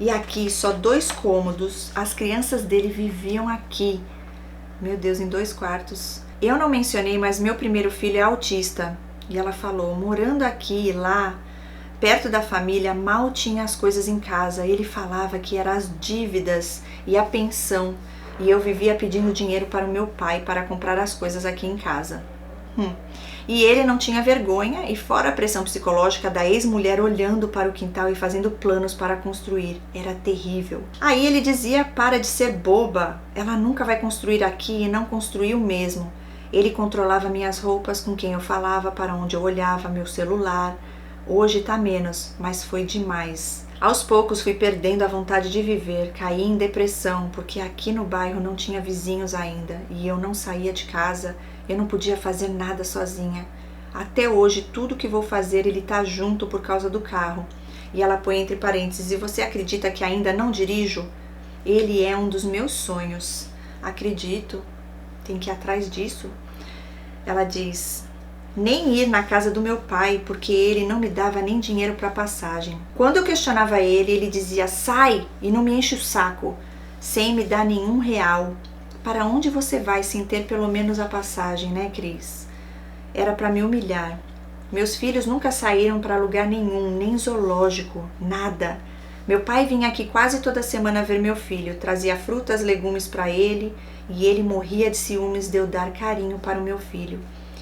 E aqui só 2 cômodos, as crianças dele viviam aqui. Meu Deus, em 2 quartos. Eu não mencionei, mas meu primeiro filho é autista. E ela falou, morando aqui e lá, perto da família, mal tinha as coisas em casa. Ele falava que eram as dívidas e a pensão. E eu vivia pedindo dinheiro para o meu pai para comprar as coisas aqui em casa. E ele não tinha vergonha, e fora a pressão psicológica da ex-mulher olhando para o quintal e fazendo planos para construir. Era terrível. Aí ele dizia, para de ser boba, ela nunca vai construir aqui e não construiu mesmo. Ele controlava minhas roupas, com quem eu falava, para onde eu olhava, meu celular. Hoje tá menos, mas foi demais. Aos poucos fui perdendo a vontade de viver, caí em depressão, porque aqui no bairro não tinha vizinhos ainda, e eu não saía de casa, eu não podia fazer nada sozinha. Até hoje, tudo que vou fazer, ele tá junto por causa do carro. E ela põe entre parênteses, e você acredita que ainda não dirijo? Ele é um dos meus sonhos. Acredito, tem que ir atrás disso. Ela diz, nem ir na casa do meu pai, porque ele não me dava nem dinheiro para passagem. Quando eu questionava ele, ele dizia, sai e não me enche o saco, sem me dar nenhum real. Para onde você vai sem ter pelo menos a passagem, né, Cris? Era para me humilhar. Meus filhos nunca saíram para lugar nenhum, nem zoológico, nada. Meu pai vinha aqui quase toda semana ver meu filho, trazia frutas, legumes para ele, e ele morria de ciúmes de eu dar carinho para o meu filho.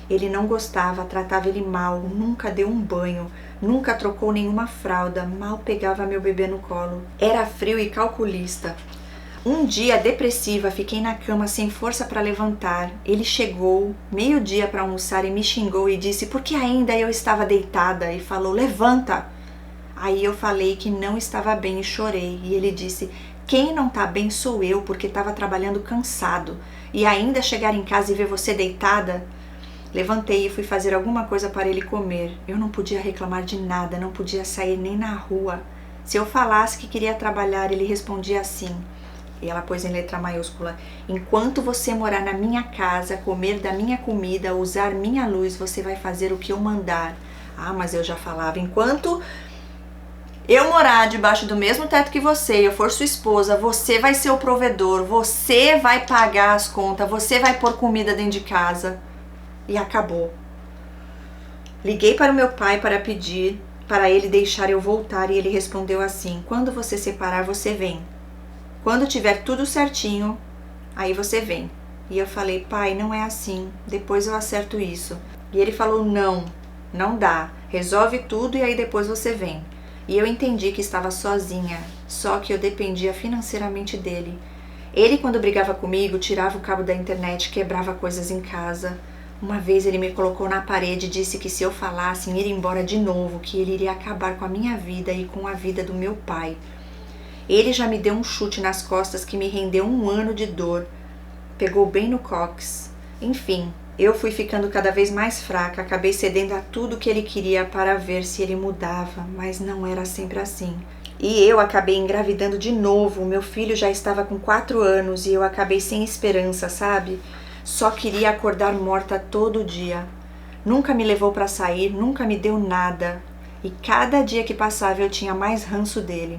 Ele não gostava, tratava ele mal, nunca deu um banho, nunca trocou nenhuma fralda, mal pegava meu bebê no colo. Era frio e calculista. Um dia, depressiva, fiquei na cama sem força para levantar. Ele chegou, meio-dia para almoçar e me xingou e disse por que ainda eu estava deitada e falou, levanta. Aí eu falei que não estava bem e chorei. E ele disse, quem não tá bem sou eu, porque estava trabalhando cansado. E ainda chegar em casa e ver você deitada? Levantei e fui fazer alguma coisa para ele comer. Eu não podia reclamar de nada, não podia sair nem na rua. Se eu falasse que queria trabalhar, ele respondia assim. E ela pôs em letra maiúscula, enquanto você morar na minha casa, comer da minha comida, usar minha luz, você vai fazer o que eu mandar. Ah, mas eu já falava, enquanto eu morar debaixo do mesmo teto que você, eu for sua esposa, você vai ser o provedor, você vai pagar as contas, você vai pôr comida dentro de casa. E acabou. Liguei para o meu pai para pedir para ele deixar eu voltar e ele respondeu assim: quando você separar, você vem. Quando tiver tudo certinho, aí você vem. E eu falei: pai, não é assim, depois eu acerto isso. E ele falou: não dá, resolve tudo e aí depois você vem. E eu entendi que estava sozinha, só que eu dependia financeiramente dele. Ele, quando brigava comigo, tirava o cabo da internet, quebrava coisas em casa. Uma vez ele me colocou na parede e disse que se eu falasse em ir embora de novo, que ele iria acabar com a minha vida e com a vida do meu pai. Ele já me deu um chute nas costas que me rendeu 1 ano de dor. Pegou bem no cóccix. Enfim, eu fui ficando cada vez mais fraca, acabei cedendo a tudo que ele queria para ver se ele mudava, mas não era sempre assim. E eu acabei engravidando de novo, meu filho já estava com 4 anos e eu acabei sem esperança, sabe? Só queria acordar morta todo dia. Nunca me levou para sair, nunca me deu nada. E cada dia que passava eu tinha mais ranço dele.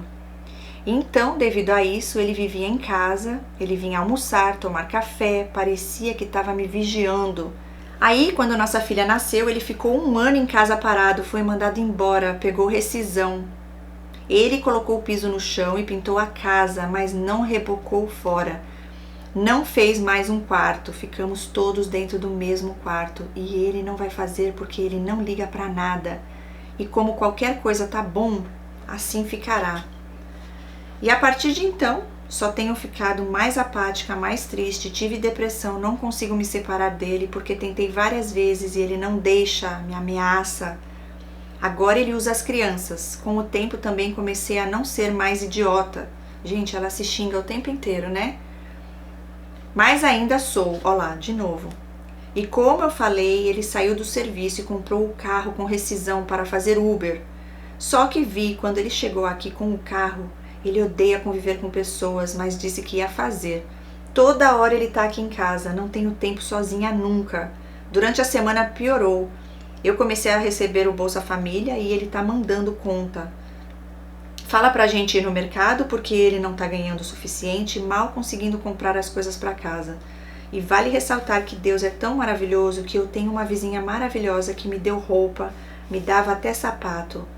Então, devido a isso, ele vivia em casa, ele vinha almoçar, tomar café, parecia que estava me vigiando. Aí, quando nossa filha nasceu, ele ficou 1 ano em casa parado, foi mandado embora, pegou rescisão. Ele colocou o piso no chão e pintou a casa, mas não rebocou fora. Não fez mais um quarto, ficamos todos dentro do mesmo quarto e ele não vai fazer porque ele não liga para nada. E como qualquer coisa tá bom, assim ficará. E a partir de então, só tenho ficado mais apática, mais triste, tive depressão, não consigo me separar dele porque tentei várias vezes e ele não deixa, me ameaça. Agora ele usa as crianças. Com o tempo também comecei a não ser mais idiota. Gente, ela se xinga o tempo inteiro, né? Mas ainda sou, ó lá, de novo. E como eu falei, ele saiu do serviço e comprou o carro com rescisão para fazer Uber. Só que vi, quando ele chegou aqui com o carro, ele odeia conviver com pessoas, mas disse que ia fazer. Toda hora ele tá aqui em casa, não tenho tempo sozinha nunca. Durante a semana piorou. Eu comecei a receber o Bolsa Família e ele tá mandando conta. Fala pra gente ir no mercado porque ele não tá ganhando o suficiente, mal conseguindo comprar as coisas pra casa. E vale ressaltar que Deus é tão maravilhoso que eu tenho uma vizinha maravilhosa que me deu roupa, me dava até sapato.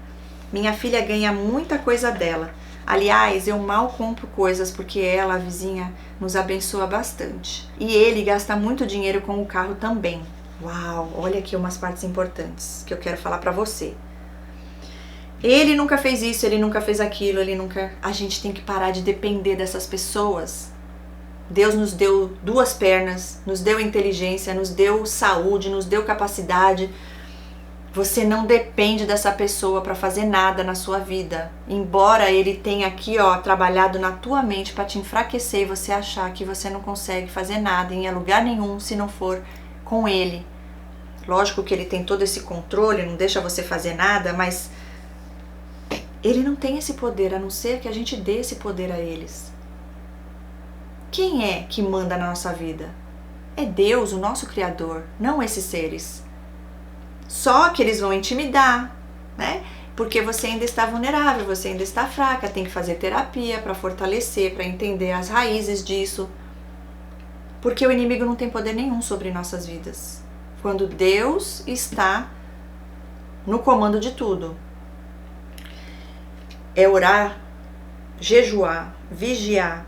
Minha filha ganha muita coisa dela. Aliás, eu mal compro coisas porque ela, a vizinha, nos abençoa bastante. E ele gasta muito dinheiro com o carro também. Uau, olha aqui umas partes importantes que eu quero falar pra você. Ele nunca fez isso, ele nunca fez aquilo, ele nunca... A gente tem que parar de depender dessas pessoas. Deus nos deu 2 pernas, nos deu inteligência, nos deu saúde, nos deu capacidade. Você não depende dessa pessoa para fazer nada na sua vida. Embora ele tenha aqui, ó, trabalhado na tua mente para te enfraquecer e você achar que você não consegue fazer nada em lugar nenhum se não for com ele. Lógico que ele tem todo esse controle, não deixa você fazer nada, mas ele não tem esse poder, a não ser que a gente dê esse poder a eles. Quem é que manda na nossa vida? É Deus, o nosso Criador, não esses seres. Só que eles vão intimidar, né? Porque você ainda está vulnerável, você ainda está fraca, tem que fazer terapia para fortalecer, para entender as raízes disso. Porque o inimigo não tem poder nenhum sobre nossas vidas. Quando Deus está no comando de tudo. É orar, jejuar, vigiar,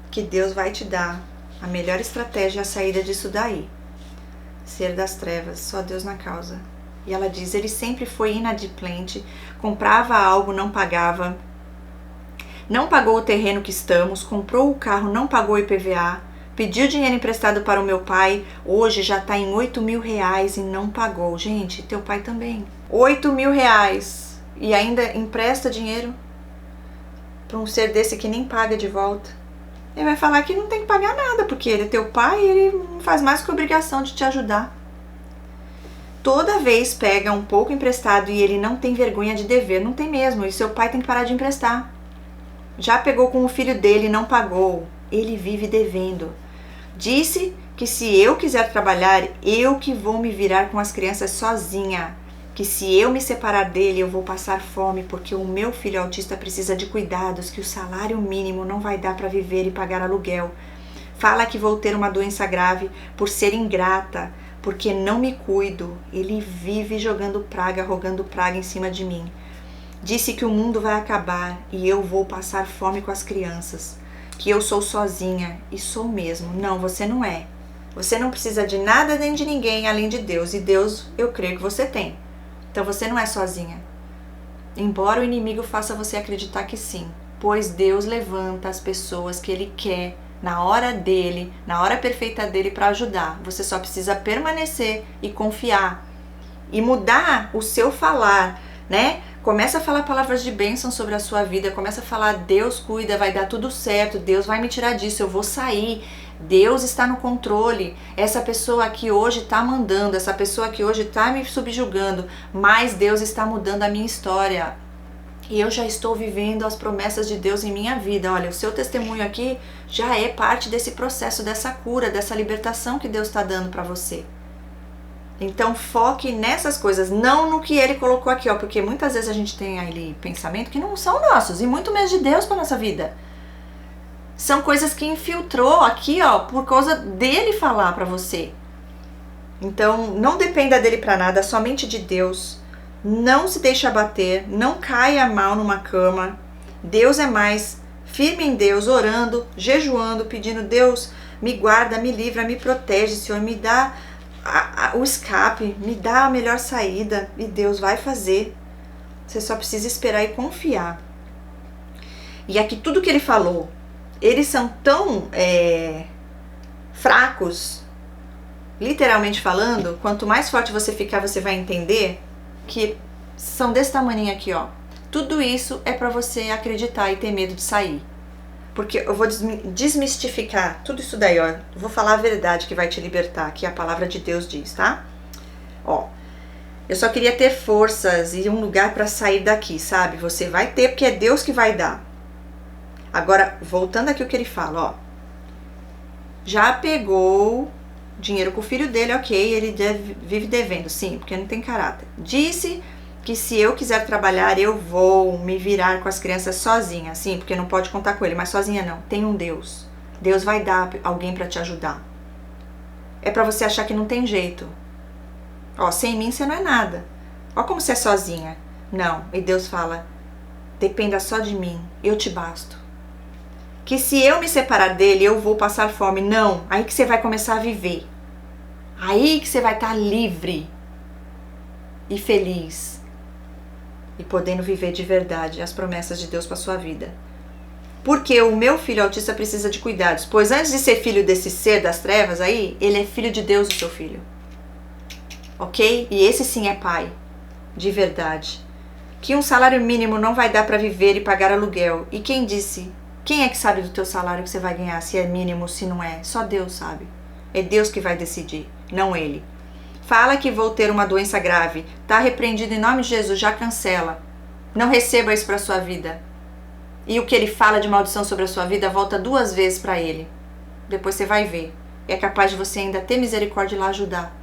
que Deus vai te dar a melhor estratégia, a saída disso daí. Ser das trevas, só Deus na causa. E ela diz, ele sempre foi inadimplente, comprava algo, não pagava, não pagou o terreno que estamos, comprou o carro, não pagou o IPVA, pediu dinheiro emprestado para o meu pai, hoje já está em 8 mil reais e não pagou. Gente, teu pai também. 8 mil reais e ainda empresta dinheiro para um ser desse que nem paga de volta. Ele vai falar que não tem que pagar nada, porque ele é teu pai e ele não faz mais que obrigação de te ajudar. Toda vez pega um pouco emprestado e ele não tem vergonha de dever, não tem mesmo, e seu pai tem que parar de emprestar. Já pegou com o filho dele e não pagou, ele vive devendo. Disse que se eu quiser trabalhar, eu que vou me virar com as crianças sozinha. que se eu me separar dele eu vou passar fome porque o meu filho autista precisa de cuidados, que o salário mínimo não vai dar para viver e pagar aluguel. Fala que vou ter uma doença grave por ser ingrata, porque não me cuido. Ele vive jogando praga, rogando praga em cima de mim. Disse que o mundo vai acabar e eu vou passar fome com as crianças, que eu sou sozinha, e sou mesmo. Não, você não é. Você não precisa de nada nem de ninguém além de Deus, e Deus eu creio que você tem. Então você não é sozinha. Embora o inimigo faça você acreditar que sim, pois Deus levanta as pessoas que Ele quer na hora dele, na hora perfeita dele para ajudar. Você só precisa permanecer e confiar e mudar o seu falar, né? Começa a falar palavras de bênção sobre a sua vida, começa a falar: Deus cuida, vai dar tudo certo, Deus vai me tirar disso, eu vou sair, Deus está no controle, essa pessoa aqui hoje está mandando, essa pessoa aqui hoje está me subjugando, mas Deus está mudando a minha história. E eu já estou vivendo as promessas de Deus em minha vida. Olha, o seu testemunho aqui já é parte desse processo, dessa cura, dessa libertação que Deus está dando para você. Então foque nessas coisas, não no que Ele colocou aqui, ó, porque muitas vezes a gente tem ali pensamento que não são nossos, e muito menos de Deus para nossa vida. São coisas que infiltrou aqui, ó, por causa dele falar para você. Então não dependa dele para nada, somente de Deus. Não se deixe abater, não caia mal numa cama. Deus é mais. Firme em Deus, orando, jejuando, pedindo: Deus, me guarda, me livra, me protege, Senhor, me dá o escape, me dá a melhor saída, e Deus vai fazer. Você só precisa esperar e confiar. E aqui tudo que ele falou, eles são tão fracos, literalmente falando. Quanto mais forte você ficar, você vai entender que são desse tamanho aqui, ó. Tudo isso é para você acreditar e ter medo de sair. Porque eu vou desmistificar tudo isso daí, ó. Eu vou falar a verdade que vai te libertar, que a palavra de Deus diz, tá? Ó, eu só queria ter forças e um lugar para sair daqui, sabe? Você vai ter, porque é Deus que vai dar. Agora, voltando aqui o que ele fala, ó. Já pegou dinheiro com o filho dele, ok, ele vive devendo, sim, porque não tem caráter. Disse que se eu quiser trabalhar, eu vou me virar com as crianças sozinha, sim, porque não pode contar com ele, mas sozinha não, tem um Deus. Deus vai dar alguém para te ajudar. É para você achar que não tem jeito. Ó, sem mim você não é nada. Ó como você é sozinha. Não, e Deus fala: dependa só de mim, eu te basto. Que se eu me separar dele, eu vou passar fome. Não, aí que você vai começar a viver. Aí que você vai estar livre e feliz e podendo viver de verdade as promessas de Deus para sua vida. Porque o meu filho autista precisa de cuidados, pois antes de ser filho desse ser das trevas aí, ele é filho de Deus, o seu filho. Ok? E esse sim é pai, de verdade. Que um salário mínimo não vai dar para viver e pagar aluguel. E quem disse? Quem é que sabe do teu salário que você vai ganhar, se é mínimo, se não é? Só Deus sabe. É Deus que vai decidir, não ele. Fala que vou ter uma doença grave. Tá repreendido em nome de Jesus, já cancela. Não receba isso para sua vida. E o que ele fala de maldição sobre a sua vida volta 2 vezes para ele. Depois você vai ver. É capaz de você ainda ter misericórdia e lá ajudar.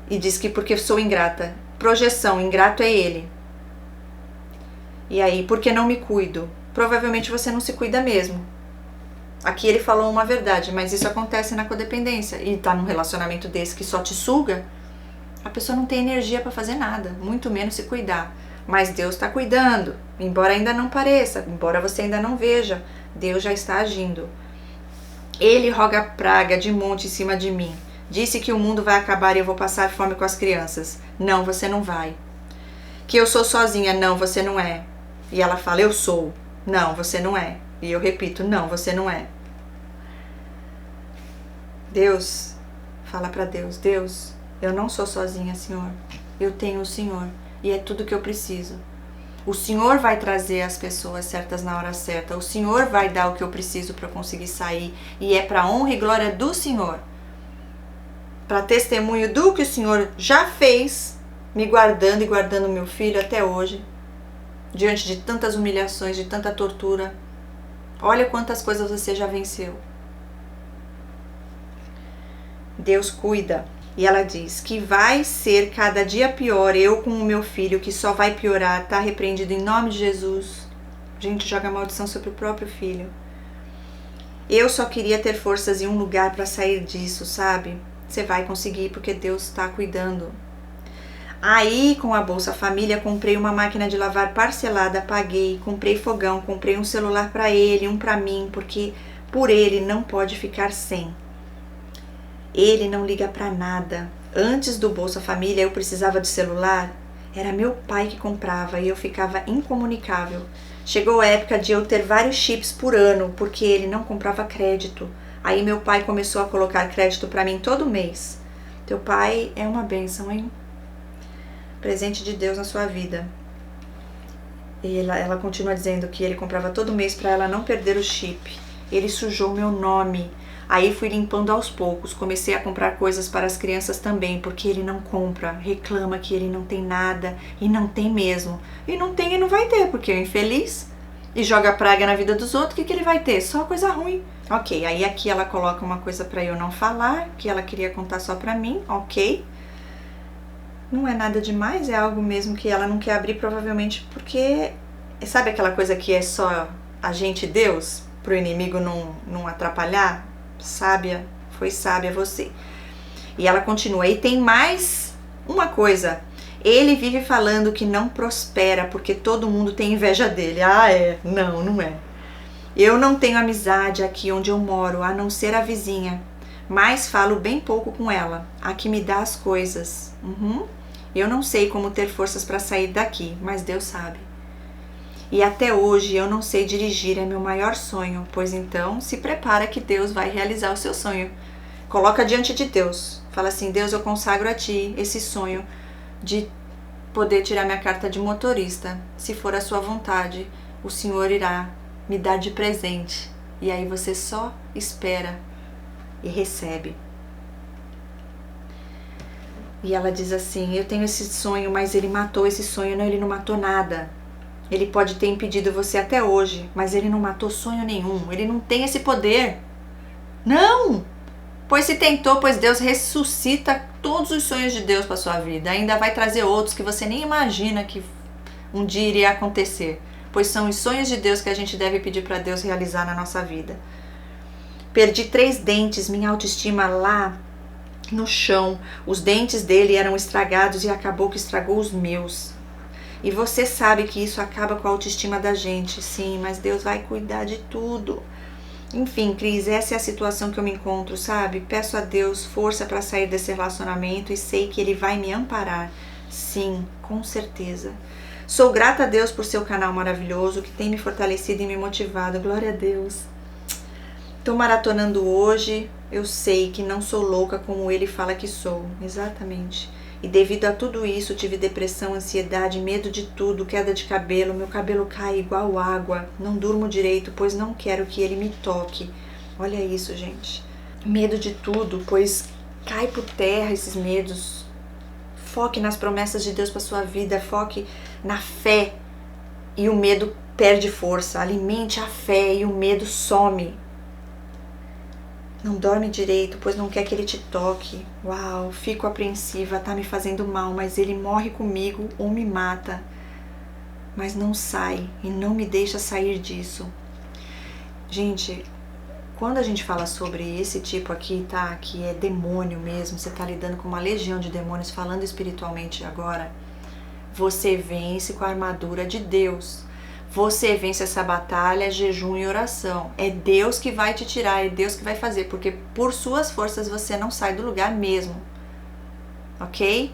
E diz que porque sou ingrata. Projeção, ingrato é ele. E aí, porque não me cuido? Provavelmente você não se cuida mesmo. Aqui ele falou uma verdade, mas isso acontece na codependência. E tá num relacionamento desse que só te suga, a pessoa não tem energia para fazer nada, muito menos se cuidar. Mas Deus está cuidando, embora ainda não pareça, embora você ainda não veja, Deus já está agindo. Ele roga praga de monte em cima de mim. Disse que o mundo vai acabar e eu vou passar fome com as crianças. Não, você não vai. Que eu sou sozinha. Não, você não é. E ela fala: eu sou. Não, você não é. E eu repito: não, você não é. Deus, fala para Deus: Deus, eu não sou sozinha, Senhor. Eu tenho o Senhor e é tudo que eu preciso. O Senhor vai trazer as pessoas certas na hora certa. O Senhor vai dar o que eu preciso para eu conseguir sair. E é para honra e glória do Senhor. Para testemunho do que o Senhor já fez, me guardando e guardando meu filho até hoje. Diante de tantas humilhações, de tanta tortura. Olha quantas coisas você já venceu. Deus cuida. E ela diz que vai ser cada dia pior, eu com o meu filho, que só vai piorar, tá repreendido em nome de Jesus. Gente, joga maldição sobre o próprio filho. Eu só queria ter forças e um lugar para sair disso, sabe? Você vai conseguir porque Deus está cuidando. Aí, com a Bolsa Família, comprei uma máquina de lavar parcelada, paguei, comprei fogão, comprei um celular para ele, um para mim, porque por ele não pode ficar sem. Ele não liga para nada. Antes do Bolsa Família, eu precisava de celular. Era meu pai que comprava e eu ficava incomunicável. Chegou a época de eu ter vários chips por ano, porque ele não comprava crédito. Aí meu pai começou a colocar crédito para mim todo mês. Teu pai é uma bênção, hein? Presente de Deus na sua vida. E ela continua dizendo que ele comprava todo mês para ela não perder o chip. Ele sujou meu nome. Aí fui limpando aos poucos, comecei a comprar coisas para as crianças também, porque ele não compra, reclama que ele não tem nada, e não tem mesmo. E não tem e não vai ter, porque é infeliz, e joga praga na vida dos outros, o que ele vai ter? Só coisa ruim. Ok, aí aqui ela coloca uma coisa para eu não falar, que ela queria contar só para mim, ok. Não é nada demais, é algo mesmo que ela não quer abrir, provavelmente porque, sabe aquela coisa que é só a gente e Deus, pro inimigo não atrapalhar? Sábia, foi sábia você. E ela continua, e tem mais uma coisa, ele vive falando que não prospera porque todo mundo tem inveja dele. Ah, é? Não é. Eu não tenho amizade aqui onde eu moro, a não ser a vizinha, mas falo bem pouco com ela, a que me dá as coisas. Eu não sei como ter forças para sair daqui, mas Deus sabe. E até hoje eu não sei dirigir, é meu maior sonho, pois então se prepara que Deus vai realizar o seu sonho. Coloca diante de Deus, fala assim, Deus, eu consagro a Ti esse sonho de poder tirar minha carta de motorista. Se for a sua vontade, o Senhor irá me dar de presente. E aí você só espera e recebe. E ela diz assim, eu tenho esse sonho, mas ele matou esse sonho. Não, ele não matou nada. Ele pode ter impedido você até hoje, mas ele não matou sonho nenhum. Ele não tem esse poder. Não! Pois se tentou, pois Deus ressuscita todos os sonhos de Deus para sua vida. Ainda vai trazer outros que você nem imagina que um dia iria acontecer. Pois são os sonhos de Deus que a gente deve pedir para Deus realizar na nossa vida. Perdi 3 dentes, minha autoestima lá no chão. Os dentes dele eram estragados e acabou que estragou os meus. E você sabe que isso acaba com a autoestima da gente, sim, mas Deus vai cuidar de tudo. Enfim, Cris, essa é a situação que eu me encontro, sabe? Peço a Deus força para sair desse relacionamento e sei que Ele vai me amparar. Sim, com certeza. Sou grata a Deus por seu canal maravilhoso que tem me fortalecido e me motivado. Glória a Deus. Estou maratonando hoje. Eu sei que não sou louca como Ele fala que sou. Exatamente. E devido a tudo isso, tive depressão, ansiedade, medo de tudo, queda de cabelo, meu cabelo cai igual água, não durmo direito, pois não quero que ele me toque. Olha isso, gente. Medo de tudo, pois cai por terra esses medos. Foque nas promessas de Deus para sua vida, foque na fé e o medo perde força. Alimente a fé e o medo some. Não dorme direito, pois não quer que ele te toque. Uau, fico apreensiva, tá me fazendo mal, mas ele morre comigo ou me mata. Mas não sai e não me deixa sair disso. Gente, quando a gente fala sobre esse tipo aqui, tá? Que é demônio mesmo, você tá lidando com uma legião de demônios, falando espiritualmente agora, você vence com a armadura de Deus. Você vence essa batalha, jejum e oração. É Deus que vai te tirar, é Deus que vai fazer, porque por suas forças você não sai do lugar mesmo. Ok?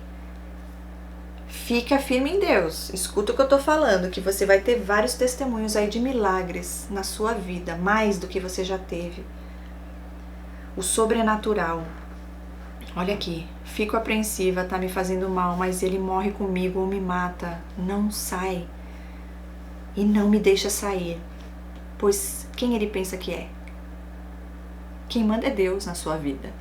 Fica firme em Deus. Escuta o que eu tô falando, que você vai ter vários testemunhos aí de milagres na sua vida, mais do que você já teve. O sobrenatural. Olha aqui, fico apreensiva, tá me fazendo mal, mas ele morre comigo ou me mata. Não sai. E não me deixa sair, pois quem ele pensa que é? Quem manda é Deus na sua vida.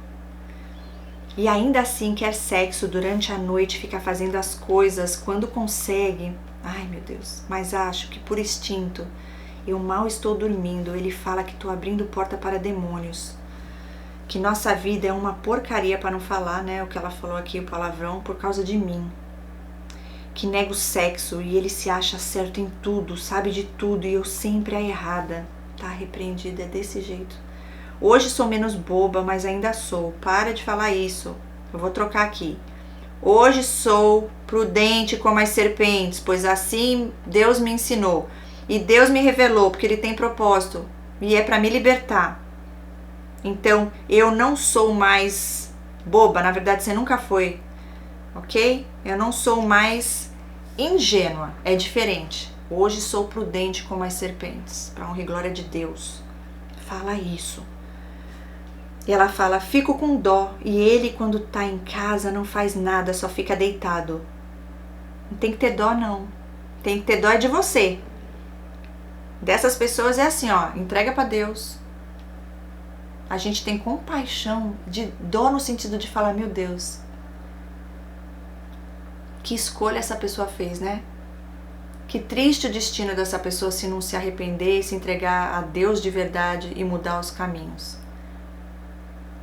E ainda assim quer sexo durante a noite, fica fazendo as coisas quando consegue. Ai meu Deus, mas acho que por instinto, eu mal estou dormindo, ele fala que estou abrindo porta para demônios. que nossa vida é uma porcaria, para não falar, né, o que ela falou aqui, o palavrão, por causa de mim. Que nega o sexo e ele se acha certo em tudo, sabe de tudo e eu sempre a errada. Tá repreendida, é desse jeito. Hoje sou menos boba, mas ainda sou. Para de falar isso. Eu vou trocar aqui. Hoje sou prudente como as serpentes, pois assim Deus me ensinou. E Deus me revelou, porque Ele tem propósito. E é para me libertar. Então, eu não sou mais boba. Na verdade, você nunca foi. Ok? Eu não sou mais ingênua. É diferente. Hoje sou prudente como as serpentes. Para honra e glória de Deus. Fala isso. E ela fala, fico com dó. E ele, quando tá em casa, não faz nada, só fica deitado. Não tem que ter dó, não. Tem que ter dó é de você. Dessas pessoas é assim, ó, entrega pra Deus. A gente tem compaixão, de dó no sentido de falar, meu Deus, que escolha essa pessoa fez, né? Que triste o destino dessa pessoa se não se arrepender, se entregar a Deus de verdade e mudar os caminhos.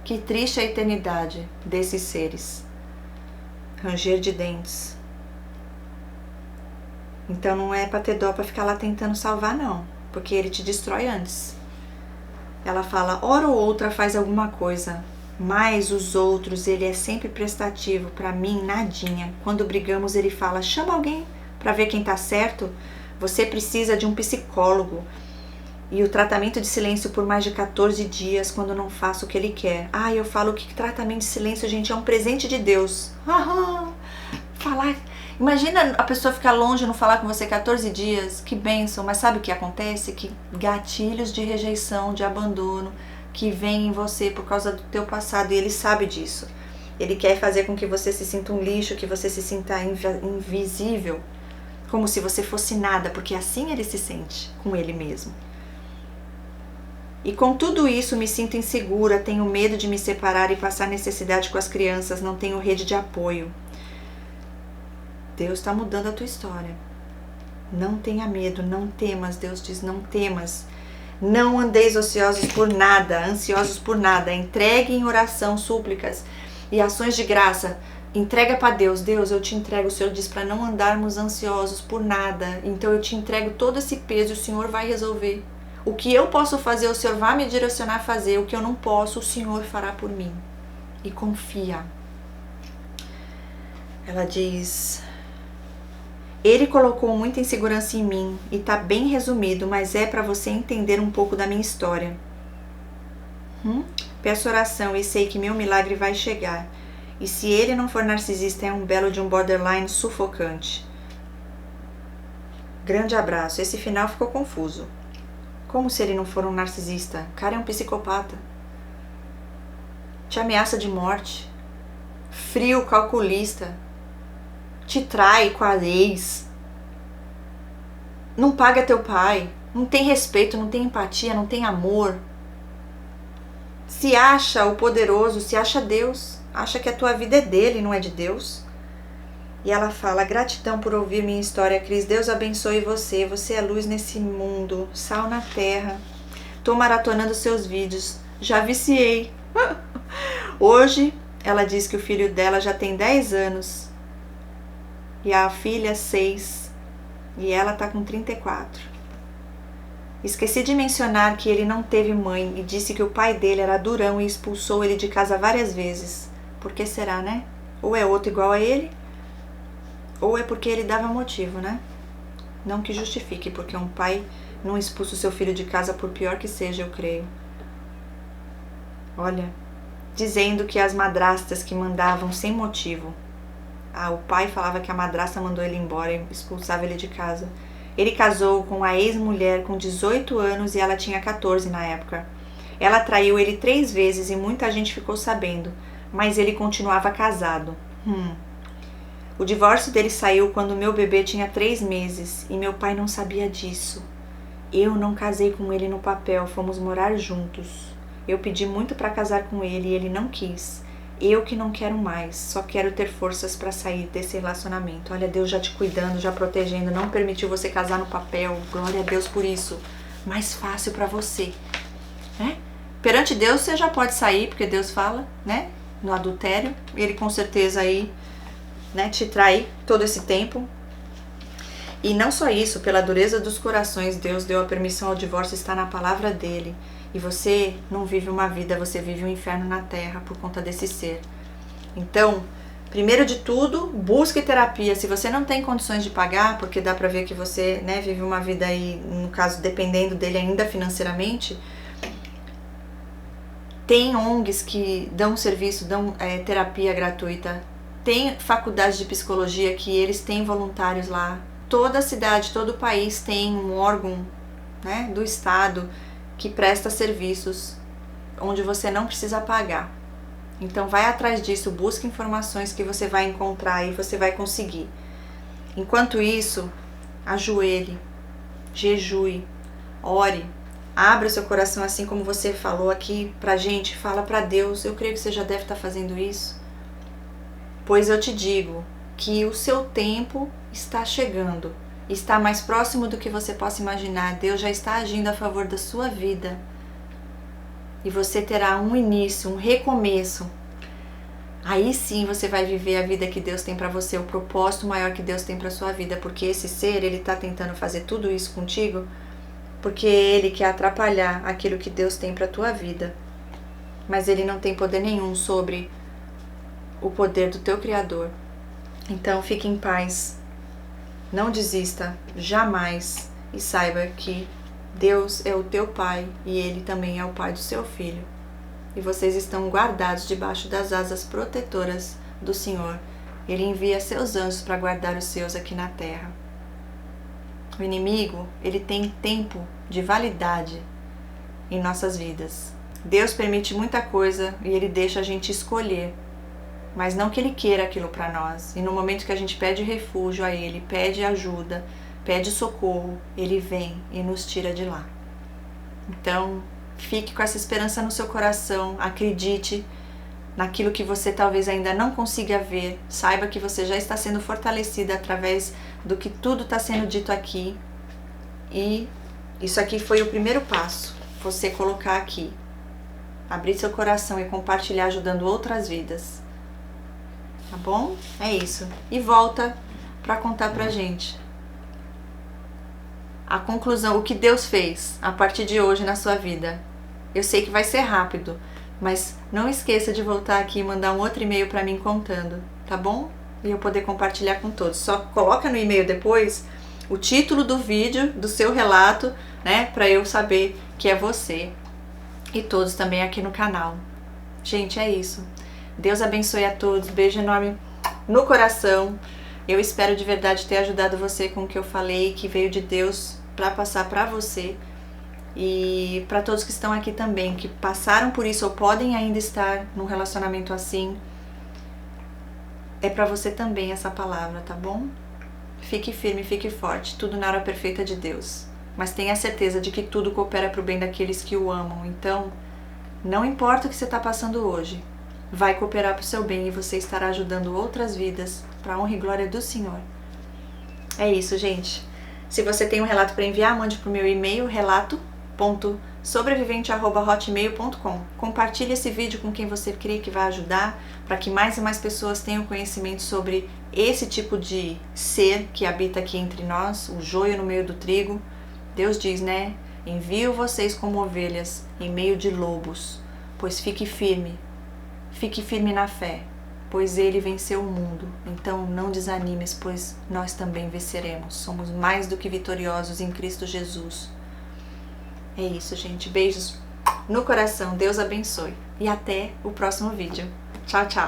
Que triste a eternidade desses seres. Ranger de dentes. Então não é pra ter dó pra ficar lá tentando salvar, não. Porque ele te destrói antes. Ela fala, hora ou outra faz alguma coisa. Mas os outros, ele é sempre prestativo. Pra mim, nadinha. Quando brigamos, ele fala, chama alguém pra ver quem tá certo. Você precisa de um psicólogo. E o tratamento de silêncio por mais de 14 dias quando não faço o que ele quer. Eu falo que tratamento de silêncio, gente, é um presente de Deus. Falar. Imagina a pessoa ficar longe e não falar com você 14 dias. Que bênção. Mas sabe o que acontece? Que gatilhos de rejeição, de abandono, que vem em você por causa do teu passado. E ele sabe disso. Ele quer fazer com que você se sinta um lixo, que você se sinta invisível. Como se você fosse nada, porque assim ele se sente com ele mesmo. E com tudo isso me sinto insegura, tenho medo de me separar e passar necessidade com as crianças, não tenho rede de apoio. Deus está mudando a tua história. Não tenha medo, não temas, Deus diz, não temas. Não andeis ansiosos por nada, entregue em oração, súplicas e ações de graça. Entrega para Deus, Deus, eu te entrego, o Senhor diz para não andarmos ansiosos por nada, então eu te entrego todo esse peso e o Senhor vai resolver. O que eu posso fazer, o Senhor vai me direcionar a fazer. O que eu não posso, o Senhor fará por mim. E confia. Ela diz, ele colocou muita insegurança em mim e tá bem resumido, mas é para você entender um pouco da minha história. Peço oração e sei que meu milagre vai chegar. E se ele não for narcisista, é um belo de um borderline sufocante. Grande abraço. Esse final ficou confuso. Como se ele não for um narcisista? O cara é um psicopata. Te ameaça de morte. Frio, calculista. Te trai com a ex. Não paga teu pai. Não tem respeito, não tem empatia, não tem amor. Se acha o poderoso, se acha Deus. Acha que a tua vida é dele, não é de Deus. E ela fala, gratidão por ouvir minha história, Cris. Deus abençoe você. Você é luz nesse mundo, sal na terra. Tô maratonando seus vídeos. Já viciei. Hoje, ela diz que o filho dela já tem 10 anos. E a filha 6. E ela tá com 34. Esqueci de mencionar que ele não teve mãe e disse que o pai dele era durão e expulsou ele de casa várias vezes. Por que será, né? Ou é outro igual a ele, ou é porque ele dava motivo, né? Não que justifique, porque um pai não expulsa o seu filho de casa, por pior que seja, eu creio. Olha, dizendo que as madrastas que mandavam sem motivo. O pai falava que a madrasta mandou ele embora e expulsava ele de casa. Ele casou com a ex-mulher com 18 anos e ela tinha 14 na época. Ela traiu ele 3 vezes e muita gente ficou sabendo, mas ele continuava casado. O divórcio dele saiu quando meu bebê tinha 3 meses e meu pai não sabia disso. Eu não casei com ele no papel, fomos morar juntos. Eu pedi muito para casar com ele e ele não quis. Eu que não quero mais, só quero ter forças para sair desse relacionamento. Olha, Deus já te cuidando, já protegendo, não permitiu você casar no papel. Glória a Deus por isso. Mais fácil para você, né? perante Deus você já pode sair, porque Deus fala, né? No adultério, ele com certeza aí, né, te trai todo esse tempo. E não só isso, pela dureza dos corações, Deus deu a permissão ao divórcio, está na palavra dele. E você não vive uma vida, você vive um inferno na terra por conta desse ser. Então, primeiro de tudo, busque terapia. Se você não tem condições de pagar, porque dá pra ver que você, né, vive uma vida aí, no caso, dependendo dele ainda financeiramente, tem ONGs que dão serviço, dão terapia gratuita. Tem faculdades de psicologia que eles têm voluntários lá. Toda cidade, todo o país tem um órgão, né, do Estado que presta serviços onde você não precisa pagar. Então vai atrás disso, busque informações que você vai encontrar e você vai conseguir. Enquanto isso, ajoelhe, jejue, ore, abra o seu coração assim como você falou aqui pra gente, fala pra Deus. Eu creio que você já deve estar fazendo isso. Pois eu te digo que o seu tempo está chegando, está mais próximo do que você possa imaginar. Deus já está agindo a favor da sua vida. E você terá um início, um recomeço. Aí sim você vai viver a vida que Deus tem para você, o propósito maior que Deus tem para sua vida, porque esse ser, ele está tentando fazer tudo isso contigo, porque ele quer atrapalhar aquilo que Deus tem para tua vida. Mas ele não tem poder nenhum sobre o poder do teu Criador. Então fique em paz, não desista jamais e saiba que Deus é o teu Pai e Ele também é o Pai do seu filho. E vocês estão guardados debaixo das asas protetoras do Senhor. Ele envia seus anjos para guardar os seus aqui na terra. O inimigo, ele tem tempo de validade em nossas vidas. Deus permite muita coisa e Ele deixa a gente escolher. Mas não que Ele queira aquilo para nós. E no momento que a gente pede refúgio a Ele, pede ajuda, pede socorro, Ele vem e nos tira de lá. Então, fique com essa esperança no seu coração, acredite naquilo que você talvez ainda não consiga ver, saiba que você já está sendo fortalecida através do que tudo está sendo dito aqui. E isso aqui foi o primeiro passo, você colocar aqui, abrir seu coração e compartilhar ajudando outras vidas. Tá bom? É isso. E volta para contar pra gente a conclusão, o que Deus fez a partir de hoje na sua vida. Eu sei que vai ser rápido, mas não esqueça de voltar aqui e mandar um outro e-mail para mim contando, tá bom? E eu poder compartilhar com todos. Só coloca no e-mail depois o título do vídeo, do seu relato, né? Para eu saber que é você e todos também aqui no canal. Gente, é isso. Deus abençoe a todos. Beijo enorme no coração. Eu espero de verdade ter ajudado você com o que eu falei, que veio de Deus para passar para você. E para todos que estão aqui também, que passaram por isso ou podem ainda estar num relacionamento assim, é para você também essa palavra, tá bom? Fique firme, fique forte, tudo na hora perfeita de Deus. Mas tenha certeza de que tudo coopera para o bem daqueles que o amam. Então, não importa o que você está passando hoje, vai cooperar para o seu bem e você estará ajudando outras vidas para a honra e glória do Senhor. É isso, gente. Se você tem um relato para enviar, mande para o meu e-mail, relato.sobrevivente@hotmail.com. Compartilhe esse vídeo com quem você crê que vai ajudar, para que mais e mais pessoas tenham conhecimento sobre esse tipo de ser que habita aqui entre nós, o joio no meio do trigo. Deus diz, né? Envio vocês como ovelhas em meio de lobos, pois fique firme na fé, pois Ele venceu o mundo. Então não desanimes, pois nós também venceremos. Somos mais do que vitoriosos em Cristo Jesus. É isso, gente. Beijos no coração. Deus abençoe. E até o próximo vídeo. Tchau, tchau.